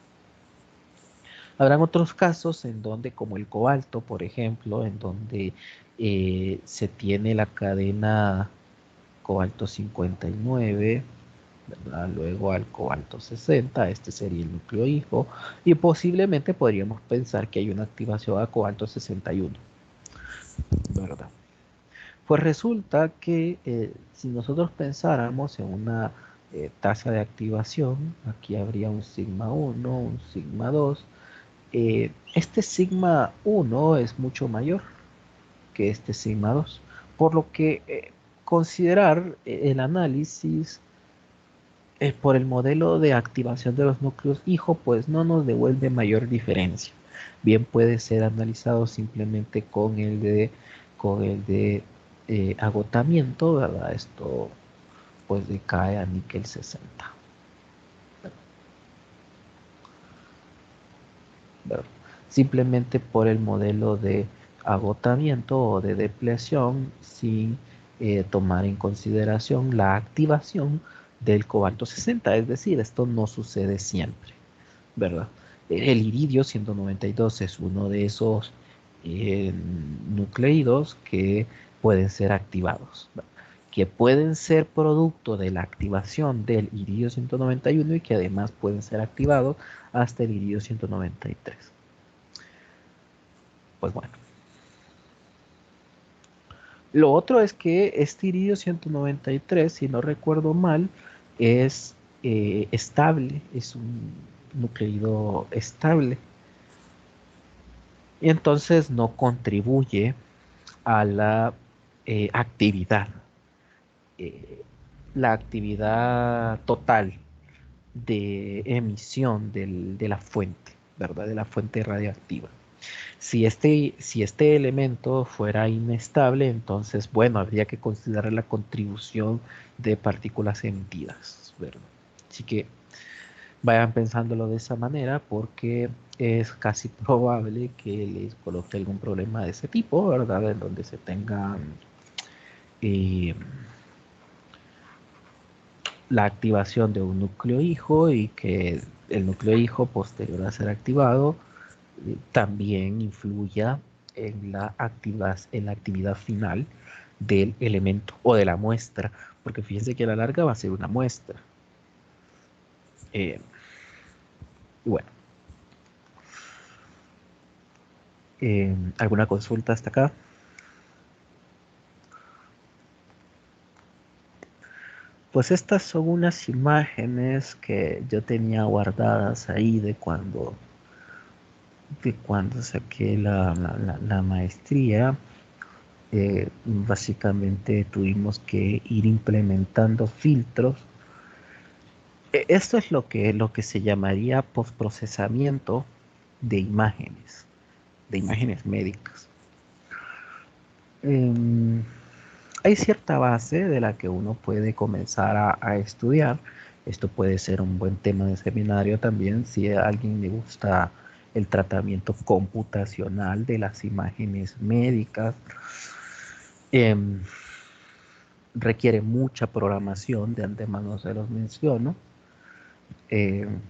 Habrán otros casos en donde, como el cobalto, por ejemplo, en donde se tiene la cadena cobalto 59, ¿verdad? Luego al cobalto 60, este sería el núcleo hijo, y posiblemente podríamos pensar que hay una activación a cobalto 61, ¿verdad? Pues resulta que si nosotros pensáramos en una tasa de activación, aquí habría un sigma 1, un sigma 2. Este sigma 1 es mucho mayor que este sigma 2, por lo que considerar el análisis por el modelo de activación de los núcleos hijo, pues no nos devuelve mayor diferencia. Bien puede ser analizado simplemente con el de agotamiento, ¿verdad? Esto pues decae a níquel 60. ¿Verdad? Simplemente por el modelo de agotamiento o de depleción sin tomar en consideración la activación del cobalto 60, es decir, esto no sucede siempre, ¿verdad? El iridio 192 es uno de esos eh, nucleídos que pueden ser activados, ¿verdad? Que pueden ser producto de la activación del iridio 191 y que además pueden ser activados hasta el iridio 193. Pues bueno. Lo otro es que este iridio 193, si no recuerdo mal, es estable, es un nucleido estable. Y entonces no contribuye a actividad, eh, la actividad total de emisión de la fuente, ¿verdad? De la fuente radiactiva. Si este elemento fuera inestable, entonces, bueno, habría que considerar la contribución de partículas emitidas, ¿verdad? Así que vayan pensándolo de esa manera porque es casi probable que les coloque algún problema de ese tipo, ¿verdad? En donde se tenga eh, la activación de un núcleo hijo y que el núcleo hijo posterior a ser activado también influya en la actividad final del elemento o de la muestra, porque fíjense que a la larga va a ser una muestra. Y bueno, ¿alguna consulta hasta acá? Pues estas son unas imágenes que yo tenía guardadas ahí de cuando saqué la maestría. Básicamente tuvimos que ir implementando filtros. Esto es lo que se llamaría postprocesamiento de imágenes médicas. Em, Hay cierta base de la que uno puede comenzar a estudiar. Esto puede ser un buen tema de seminario también si a alguien le gusta el tratamiento computacional de las imágenes médicas. Em, Requiere mucha programación, de antemano se los menciono. Em,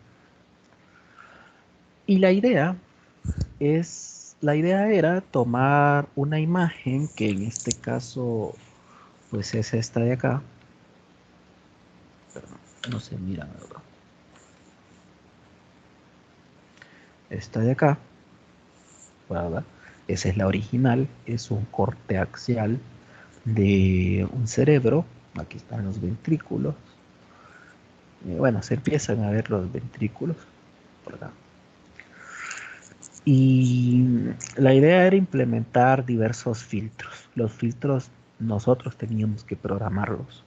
y la idea era tomar una imagen, que en este caso pues es esta de acá, pero no se mira, ¿verdad? Esta de acá, ¿verdad? Esa es la original, es un corte axial de un cerebro. Aquí están los ventrículos. Bueno, se empiezan a ver los ventrículos, ¿verdad? Y la idea era implementar diversos filtros. Los filtros nosotros teníamos que programarlos.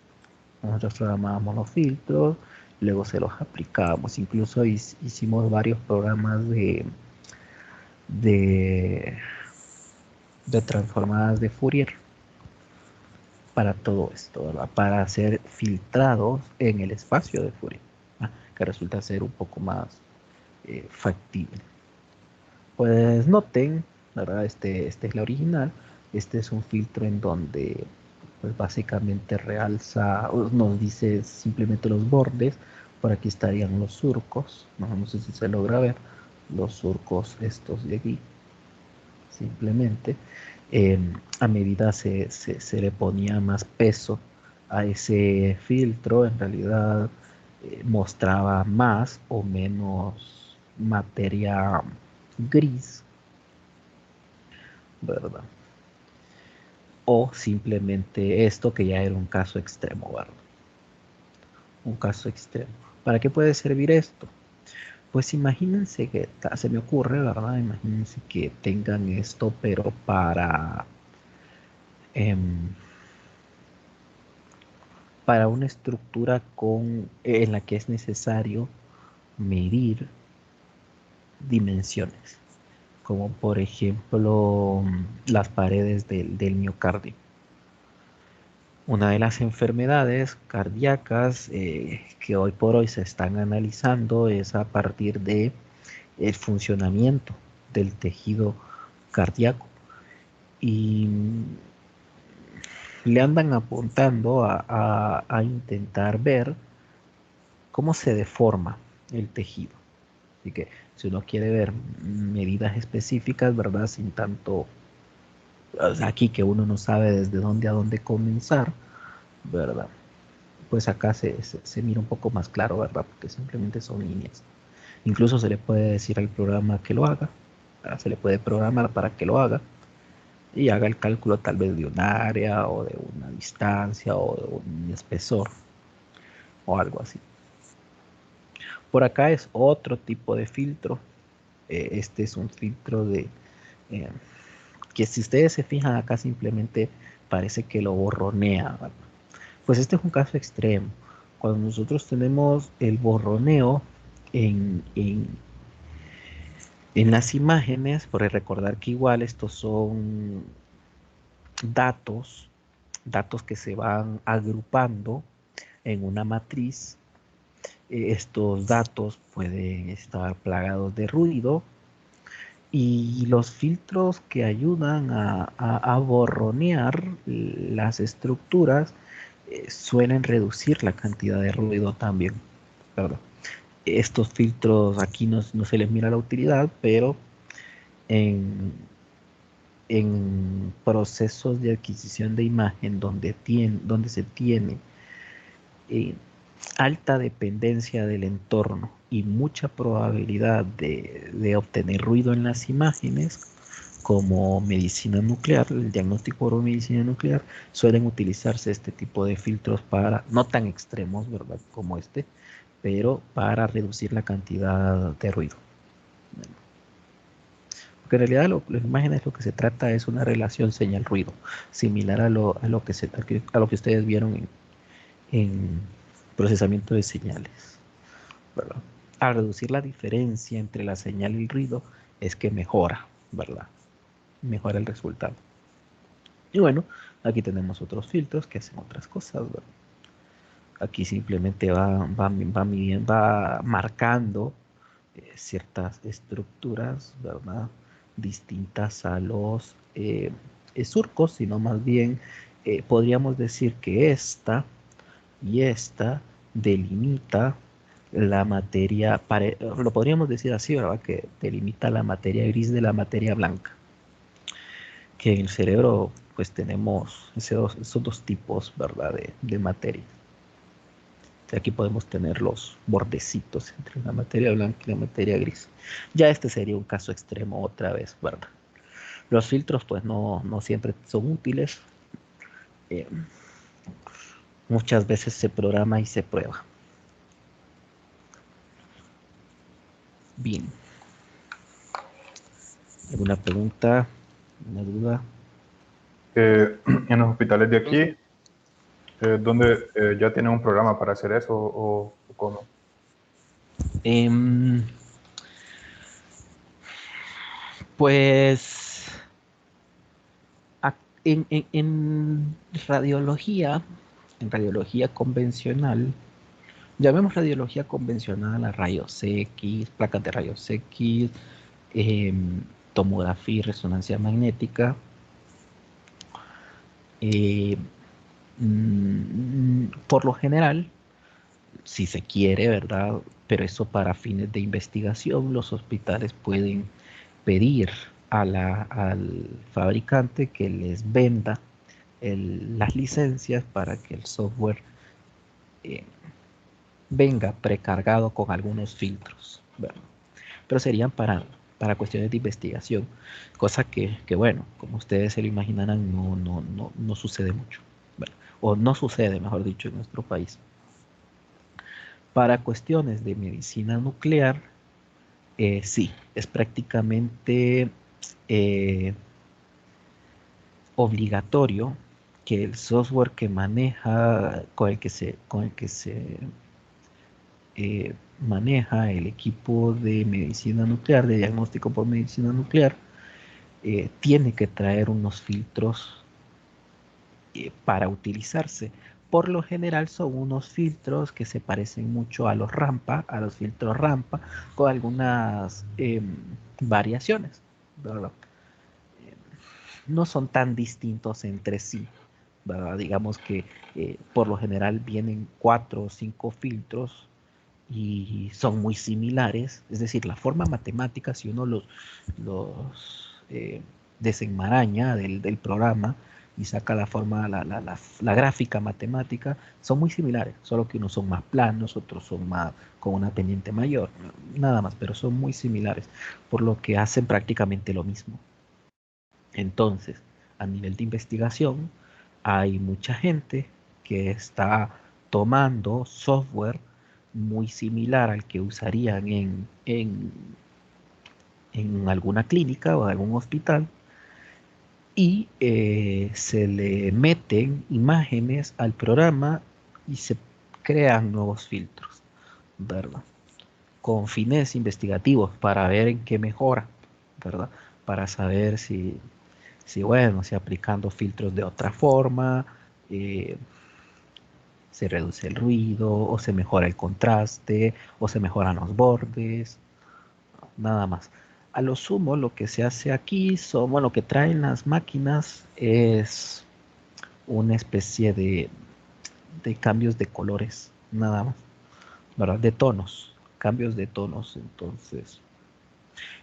Nosotros programábamos los filtros, luego se los aplicábamos. Incluso hicimos varios programas de, de transformadas de Fourier para todo esto, ¿verdad? Para ser filtrados en el espacio de Fourier, que resulta ser un poco más factible. Pues noten ¿verdad? Este es la original. Este es un filtro en donde pues básicamente realza, o nos dice simplemente los bordes. Por aquí estarían los surcos, no sé si se logra ver, los surcos estos de aquí, simplemente. eh, a medida se le ponía más peso a ese filtro, en realidad mostraba más o menos materia gris, ¿verdad? O simplemente esto que ya era un caso extremo, ¿verdad? Un caso extremo. ¿Para qué puede servir esto? Pues imagínense que, se me ocurre, ¿verdad? Imagínense que tengan esto, pero em, para una estructura en la que es necesario medir dimensiones, como por ejemplo las paredes del miocardio. Una de las enfermedades cardíacas que hoy por hoy se están analizando es a partir de el funcionamiento del tejido cardíaco y le andan apuntando a intentar ver cómo se deforma el tejido. Así que si uno quiere ver medidas específicas, ¿verdad? Sin tanto, o sea, aquí que uno no sabe desde dónde a dónde comenzar, ¿verdad? Pues acá se mira un poco más claro, ¿verdad? Porque simplemente son líneas. Incluso se le puede decir al programa que lo haga, ¿verdad? Se le puede programar para que lo haga y haga el cálculo tal vez de un área o de una distancia o de un espesor o algo así. Por acá es otro tipo de filtro. Este es un filtro eh, que si ustedes se fijan acá simplemente parece que lo borronea, ¿verdad? Pues este es un caso extremo. Cuando nosotros tenemos el borroneo en las imágenes, por recordar que igual estos son datos, datos que se van agrupando en una matriz. Estos datos pueden estar plagados de ruido y los filtros que ayudan a borronear las estructuras suelen reducir la cantidad de ruido también, ¿verdad? Estos filtros aquí no se les mira la utilidad, pero en, en procesos de adquisición de imagen donde se tiene eh, alta dependencia del entorno y mucha probabilidad de obtener ruido en las imágenes, como medicina nuclear, el diagnóstico por medicina nuclear, suelen utilizarse este tipo de filtros para, no tan extremos, ¿verdad? Como este, pero para reducir la cantidad de ruido. Porque en realidad las imágenes lo que se trata es una relación señal-ruido, similar a lo que ustedes vieron en procesamiento de señales, ¿verdad? Al reducir la diferencia entre la señal y el ruido es que mejora, ¿verdad? Mejora el resultado. Y bueno, aquí tenemos otros filtros que hacen otras cosas, ¿verdad? Aquí simplemente va marcando ciertas estructuras, ¿verdad? Distintas a los surcos, sino más bien podríamos decir que esta y esta delimita la materia, lo podríamos decir así, ¿verdad? Que delimita la materia gris de la materia blanca. Que en el cerebro pues tenemos esos dos tipos, ¿verdad? De materia. Aquí podemos tener los bordecitos entre la materia blanca y la materia gris. Ya este sería un caso extremo otra vez, ¿verdad? Los filtros pues no siempre son útiles. Eh, muchas veces se programa y se prueba. Bien. ¿Alguna pregunta? ¿Alguna duda? En los hospitales de aquí, ¿donde ya tienen un programa para hacer eso o cómo? Em, pues en radiología convencional, llamemos radiología convencional a rayos X, placas de rayos X, tomografía y resonancia magnética. Por lo general, si se quiere, ¿verdad? Pero eso para fines de investigación, los hospitales pueden pedir al fabricante que les venda las licencias para que el software eh, venga precargado con algunos filtros, ¿verdad? Pero serían para cuestiones de investigación, cosa que bueno, como ustedes se lo imaginarán, no sucede mucho, ¿verdad? O no sucede, mejor dicho, en nuestro país. Para cuestiones de medicina nuclear, sí, es prácticamente eh, obligatorio que el software que maneja, con el que se maneja el equipo de medicina nuclear, de diagnóstico por medicina nuclear, tiene que traer unos filtros para utilizarse. Por lo general son unos filtros que se parecen mucho a los rampa, a los filtros rampa, con algunas variaciones, ¿verdad? No son tan distintos entre sí, ¿verdad? Digamos que por lo general vienen 4 o 5 filtros y son muy similares, es decir, la forma matemática, si uno los desenmaraña del programa y saca la forma, la gráfica matemática, son muy similares, solo que unos son más planos, otros son más con una pendiente mayor, nada más, pero son muy similares, por lo que hacen prácticamente lo mismo. Entonces, a nivel de investigación, hay mucha gente que está tomando software muy similar al que usarían en alguna clínica o algún hospital y se le meten imágenes al programa y se crean nuevos filtros, ¿verdad? Con fines investigativos para ver en qué mejora, ¿verdad? Para saber si bueno, si aplicando filtros de otra forma, eh, se reduce el ruido, o se mejora el contraste, o se mejoran los bordes, nada más. A lo sumo, lo que se hace aquí son, bueno, lo que traen las máquinas es una especie de cambios de colores, nada más, ¿verdad? De tonos, cambios de tonos. Entonces,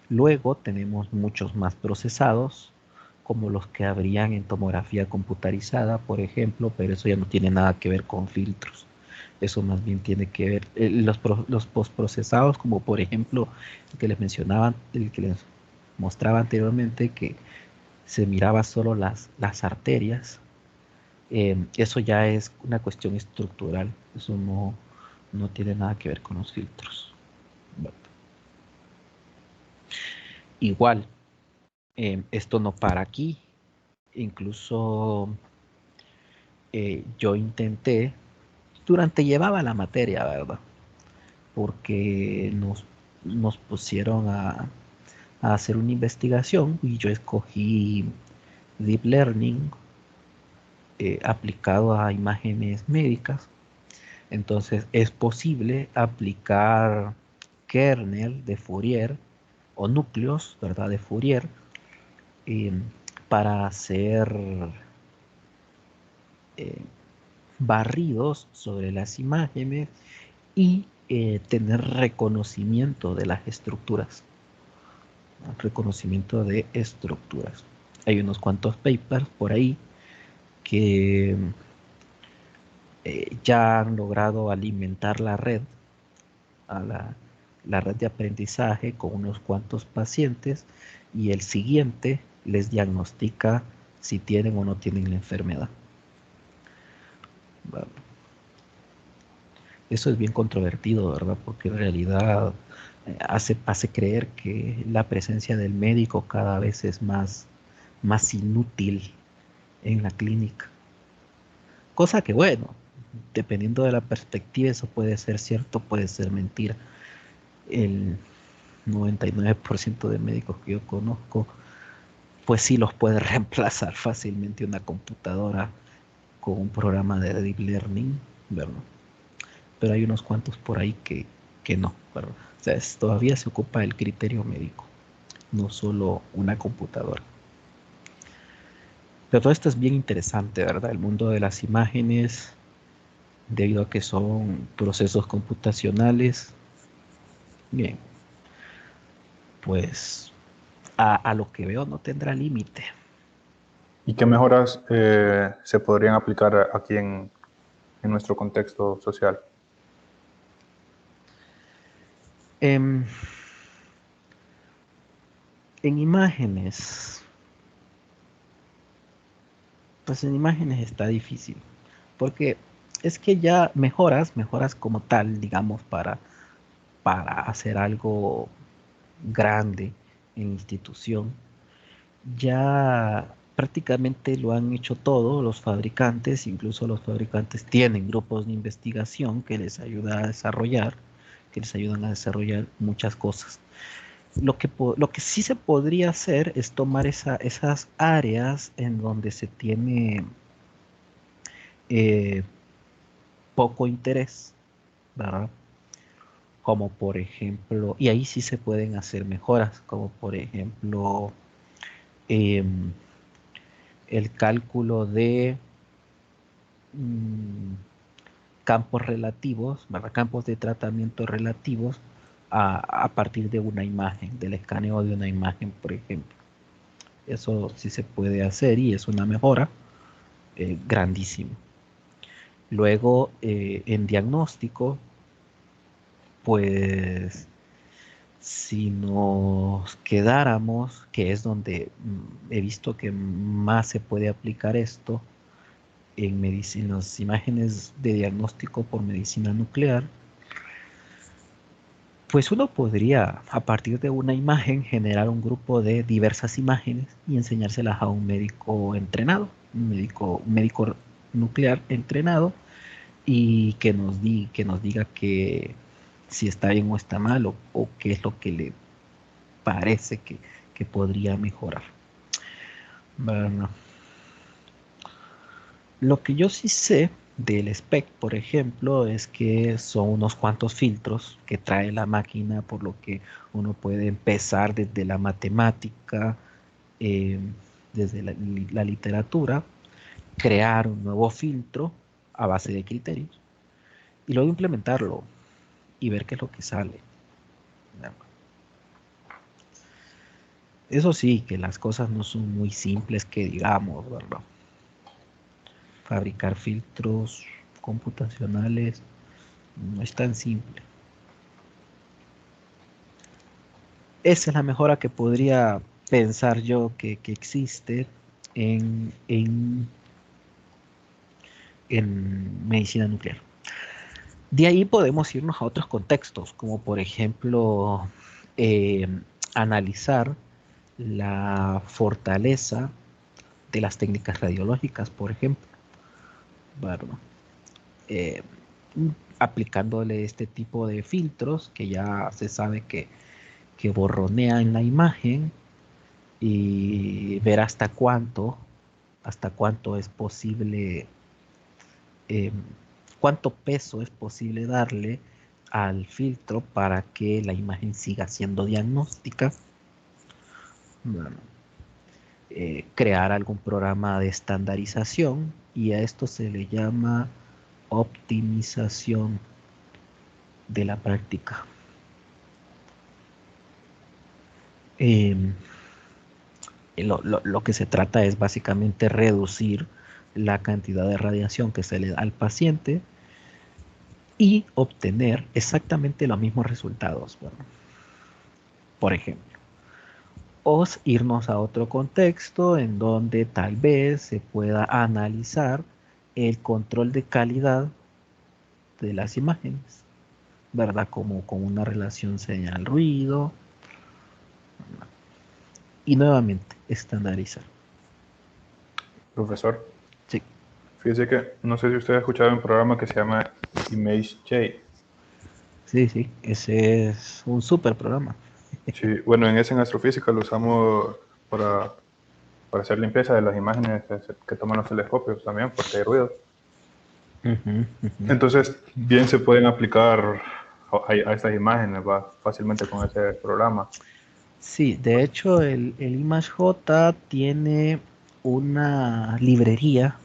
luego tenemos muchos más procesados, como los que habrían en tomografía computarizada, por ejemplo, pero eso ya no tiene nada que ver con filtros. Eso más bien tiene que ver los postprocesados, como por ejemplo el que les mencionaba, el que les mostraba anteriormente, que se miraba solo las arterias. Eso ya es una cuestión estructural. Eso no tiene nada que ver con los filtros. Igual, esto no para aquí. Incluso yo intenté, durante llevaba la materia, ¿verdad? Porque nos pusieron a hacer una investigación y yo escogí Deep Learning aplicado a imágenes médicas. Entonces es posible aplicar kernel de Fourier o núcleos, ¿verdad? De Fourier eh, para hacer eh, barridos sobre las imágenes y tener reconocimiento de las estructuras. Reconocimiento de estructuras. Hay unos cuantos papers por ahí que ya han logrado alimentar la red, a la red de aprendizaje con unos cuantos pacientes y el siguiente les diagnostica si tienen o no tienen la enfermedad. Bueno, eso es bien controvertido, ¿verdad? Porque en realidad hace creer que la presencia del médico cada vez es más inútil en la clínica. Cosa que, bueno, dependiendo de la perspectiva, eso puede ser cierto, puede ser mentira. El 99% de médicos que yo conozco, pues sí los puede reemplazar fácilmente una computadora con un programa de deep learning, ¿verdad? Pero hay unos cuantos por ahí que no, ¿verdad? O sea, todavía se ocupa el criterio médico. no solo una computadora. Pero todo esto es bien interesante, ¿verdad? El mundo de las imágenes, debido a que son procesos computacionales, bien, pues a lo que veo no tendrá límite. ¿Y qué mejoras se podrían aplicar aquí en nuestro contexto social? En, en imágenes, pues en imágenes está difícil, porque es que ya mejoras como tal, digamos, para hacer algo grande en institución, ya prácticamente lo han hecho todo los fabricantes, incluso los fabricantes tienen grupos de investigación que les ayuda a desarrollar, que les ayudan a desarrollar muchas cosas. Lo que sí se podría hacer es tomar esas áreas en donde se tiene eh, poco interés, ¿verdad? Como por ejemplo, y ahí sí se pueden hacer mejoras, como por ejemplo em, el cálculo de mm, campos relativos, ¿verdad? Campos de tratamiento relativos a partir de una imagen, del escaneo de una imagen, por ejemplo. Eso sí se puede hacer y es una mejora grandísima. Luego, en diagnóstico, pues si nos quedáramos, que es donde he visto que más se puede aplicar esto, en las imágenes de diagnóstico por medicina nuclear, pues uno podría, a partir de una imagen, generar un grupo de diversas imágenes y enseñárselas a un médico entrenado, un médico nuclear entrenado, y que nos diga que si está bien o está mal, o qué es lo que le parece que podría mejorar. Bueno, lo que yo sí sé del spec, por ejemplo, es que son unos cuantos filtros que trae la máquina, por lo que uno puede empezar desde la matemática, eh, desde la literatura, crear un nuevo filtro a base de criterios y luego implementarlo y ver qué es lo que sale. Eso sí, que las cosas no son muy simples que digamos, ¿verdad? Fabricar filtros computacionales no es tan simple. Esa es la mejora que podría pensar yo que existe en, en medicina nuclear. De ahí podemos irnos a otros contextos, como por ejemplo eh, analizar la fortaleza de las técnicas radiológicas, por ejemplo, bueno, eh, aplicándole este tipo de filtros que ya se sabe que borronean la imagen y ver hasta cuánto es posible, eh, cuánto peso es posible darle al filtro para que la imagen siga siendo diagnóstica. Bueno, crear algún programa de estandarización y a esto se le llama optimización de la práctica. Eh, lo que se trata es básicamente reducir la cantidad de radiación que se le da al paciente y obtener exactamente los mismos resultados. Bueno, por ejemplo, o irnos a otro contexto en donde tal vez se pueda analizar el control de calidad de las imágenes, ¿verdad? Como con una relación señal-ruido y nuevamente estandarizar. Profesor, Sí, fíjese que no sé si usted ha escuchado un programa que se llama ImageJ. sí, sí, ese es un súper programa. Sí, bueno, en ese en astrofísica lo usamos para, para hacer limpieza de las imágenes que toman los telescopios también, porque hay ruido. Ujú, ujú. Entonces, bien se pueden aplicar a estas imágenes, va fácilmente con ese programa. Sí, de hecho el ImageJ tiene una librería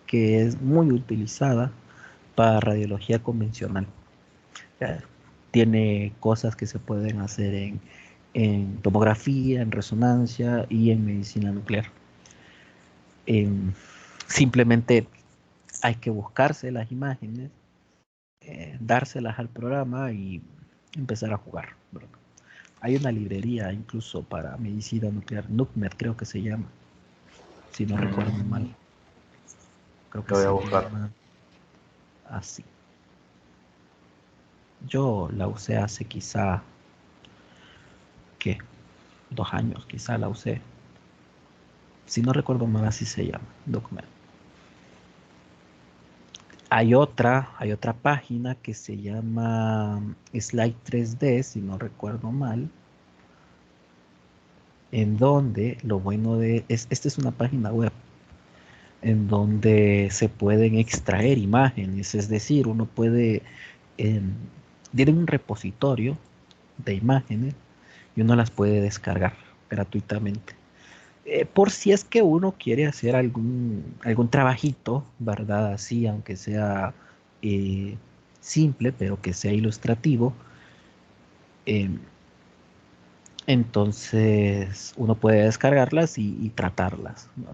que es muy utilizada para radiología convencional. Eh, Tiene cosas que se pueden hacer en tomografía, en resonancia y en medicina nuclear. Em, Simplemente hay que buscarse las imágenes, dárselas al programa y empezar a jugar, ¿verdad? Hay una librería incluso para medicina nuclear, NUCMED creo que se llama, si no recuerdo mal. Mm, Creo que lo voy a se buscar. llama así. Yo la usé hace quizá, ¿qué? 2 años quizá la usé. Si no recuerdo mal, así se llama, NUCMED. Hay otra página que se llama Slide 3D, si no recuerdo mal, en donde lo bueno esta es una página web en donde se pueden extraer imágenes, es decir, uno puede, tiene un repositorio de imágenes y uno las puede descargar gratuitamente. Por si es que uno quiere hacer algún trabajito, ¿verdad? Así, aunque sea eh, simple, pero que sea ilustrativo, eh, entonces uno puede descargarlas y tratarlas, ¿no?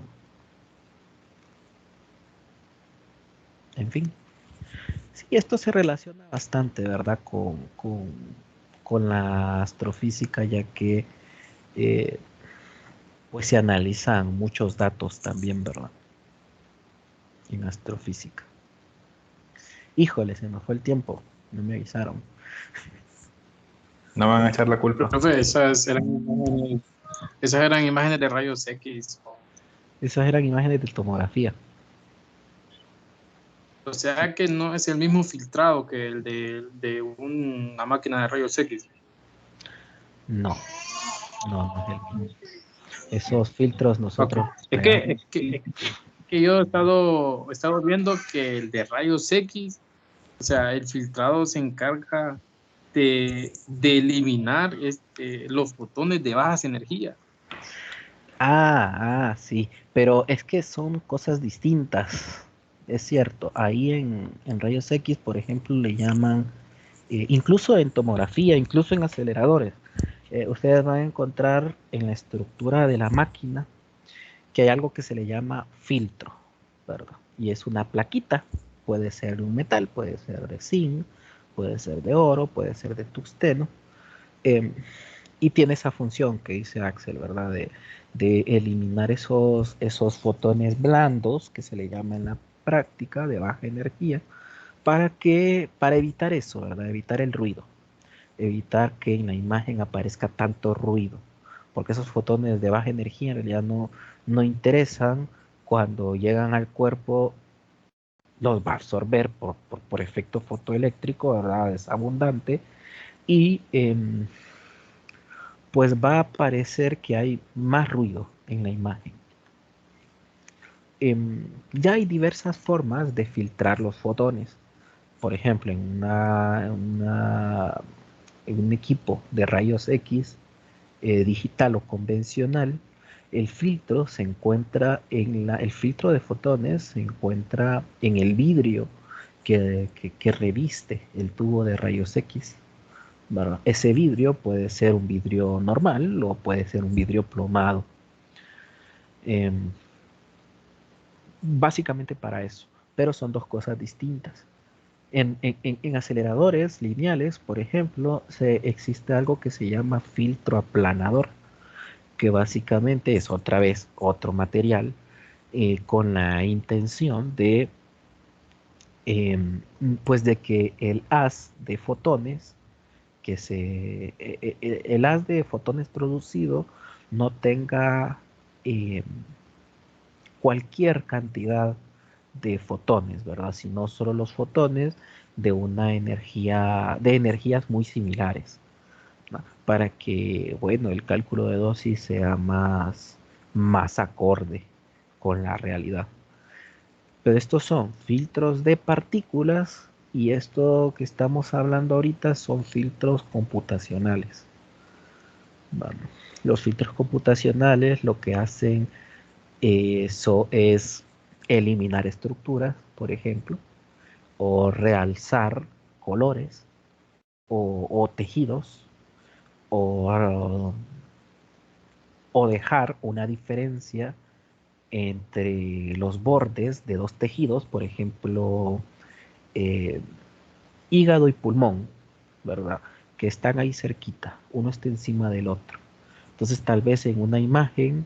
En fin. Sí, esto se relaciona bastante, ¿verdad? Con la astrofísica, ya que eh, pues se analizan muchos datos también, ¿verdad? En astrofísica. Híjole, se nos fue el tiempo, no me avisaron. No me van a echar la culpa. Profe, esas eran imágenes de rayos X. Esas eran imágenes de tomografía. O sea que no es el mismo filtrado que el de una máquina de rayos X. No, no, no es el mismo. Esos filtros Ok. nosotros Es creamos. que, es que, es que yo he estado viendo que el de rayos X, o sea, el filtrado se encarga de eliminar los fotones de bajas energías. Sí, pero es que son cosas distintas. Es cierto, ahí en rayos X, por ejemplo, le llaman, incluso en tomografía, incluso en aceleradores, ustedes van a encontrar en la estructura de la máquina que hay algo que se le llama filtro, ¿verdad? Y es una plaquita, puede ser de un metal, puede ser de zinc, puede ser de oro, puede ser de tungsteno. em, y tiene esa función que dice Axel, ¿verdad? De eliminar esos fotones blandos, que se le llama en la práctica de baja energía, para evitar eso, ¿verdad? Evitar el ruido, evitar que en la imagen aparezca tanto ruido, porque esos fotones de baja energía en realidad no interesan cuando llegan al cuerpo, los va a absorber por efecto fotoeléctrico, ¿verdad? Es abundante y pues va a parecer que hay más ruido en la imagen. Ya hay diversas formas de filtrar los fotones. Por ejemplo, en un equipo de rayos X digital o convencional, el filtro se encuentra el filtro de fotones se encuentra en el vidrio que reviste el tubo de rayos X. ¿Verdad? Ese vidrio puede ser un vidrio normal o puede ser un vidrio plomado. Em, Básicamente para eso, pero son dos cosas distintas. En aceleradores lineales, por ejemplo, existe algo que se llama filtro aplanador, que básicamente es otra vez otro material con la intención em, pues de que el haz de fotones el haz de fotones producido no tenga em, cualquier cantidad de fotones, ¿verdad? Sino solo los fotones de energías muy similares, ¿no? Para que, bueno, el cálculo de dosis sea más acorde con la realidad. Pero estos son filtros de partículas y esto que estamos hablando ahorita son filtros computacionales. Bueno, los filtros computacionales lo que hacen eso es eliminar estructuras, por ejemplo, o realzar colores o tejidos o, o dejar una diferencia entre los bordes de dos tejidos, por ejemplo, eh, hígado y pulmón, ¿verdad? Que están ahí cerquita, uno está encima del otro. Entonces tal vez en una imagen,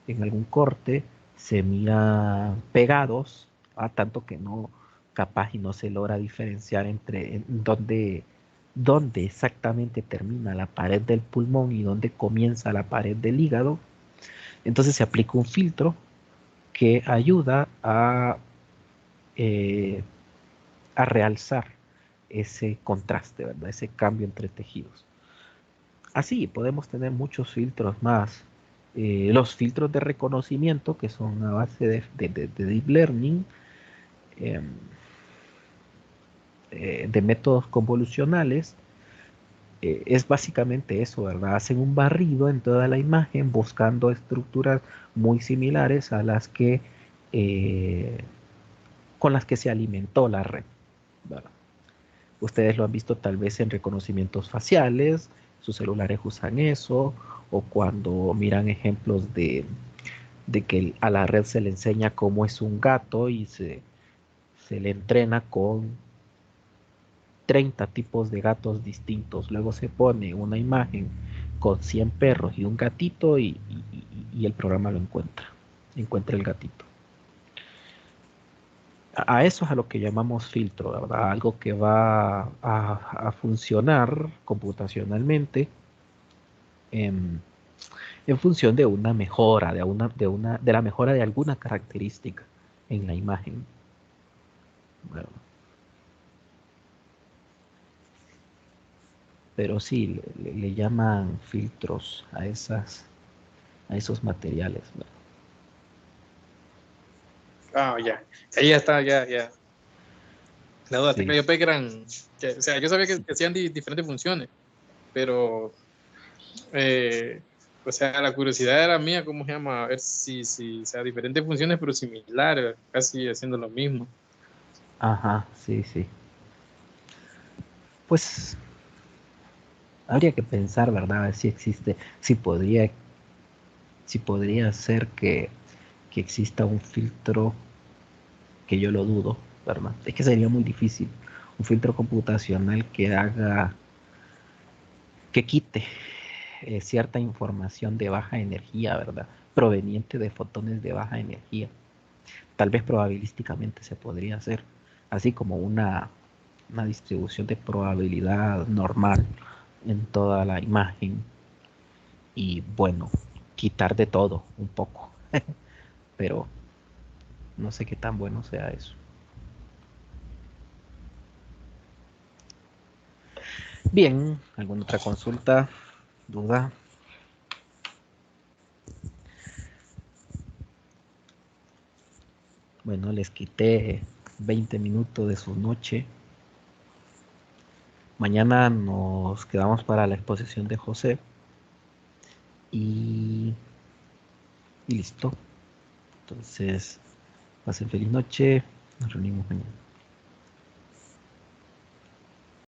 en algún corte, se mira pegados, tanto que no capaz y no se logra diferenciar entre dónde exactamente termina la pared del pulmón y dónde comienza la pared del hígado. Entonces se aplica un filtro que ayuda eh, a realzar ese contraste, ¿verdad? Ese cambio entre tejidos. Así podemos tener muchos filtros más. Los filtros de reconocimiento, que son a base de deep learning, eh, de métodos convolucionales, es básicamente eso, ¿verdad? Hacen un barrido en toda la imagen buscando estructuras muy similares a las que eh, con las que se alimentó la red, ¿verdad? Ustedes lo han visto tal vez en reconocimientos faciales, sus celulares usan eso, o cuando miran ejemplos de que a la red se le enseña cómo es un gato y se le entrena con 30 tipos de gatos distintos. Luego se pone una imagen con 100 perros y un gatito y el programa lo encuentra el gatito. A eso es a lo que llamamos filtro, ¿verdad? Algo que va a funcionar computacionalmente en, en función de una mejora, de la mejora de alguna característica en la imagen. Bueno, pero sí, le llaman filtros a esos materiales, ¿verdad? Ah, ya. Ahí ya está, ya. La duda, Sí, yo pensé que eran, o sea, yo sabía que hacían diferentes funciones, pero, eh, o sea, la curiosidad era mía, ¿cómo se llama? A ver o sea, diferentes funciones, pero similares, casi haciendo lo mismo. ajá, sí, sí. Pues habría que pensar, ¿verdad? A ver si existe, si podría ser que exista un filtro, que yo lo dudo, ¿verdad? Es que sería muy difícil. Un filtro computacional que quite cierta información de baja energía, ¿verdad? Proveniente de fotones de baja energía. Tal vez probabilísticamente se podría hacer, así como una distribución de probabilidad normal en toda la imagen y bueno, quitar de todo un poco, pero no sé qué tan bueno sea eso. Bien, ¿alguna otra consulta, duda? Bueno, les quité 20 minutos de su noche. Mañana nos quedamos para la exposición de José y, y listo. Entonces, pasen feliz noche. Nos reunimos mañana.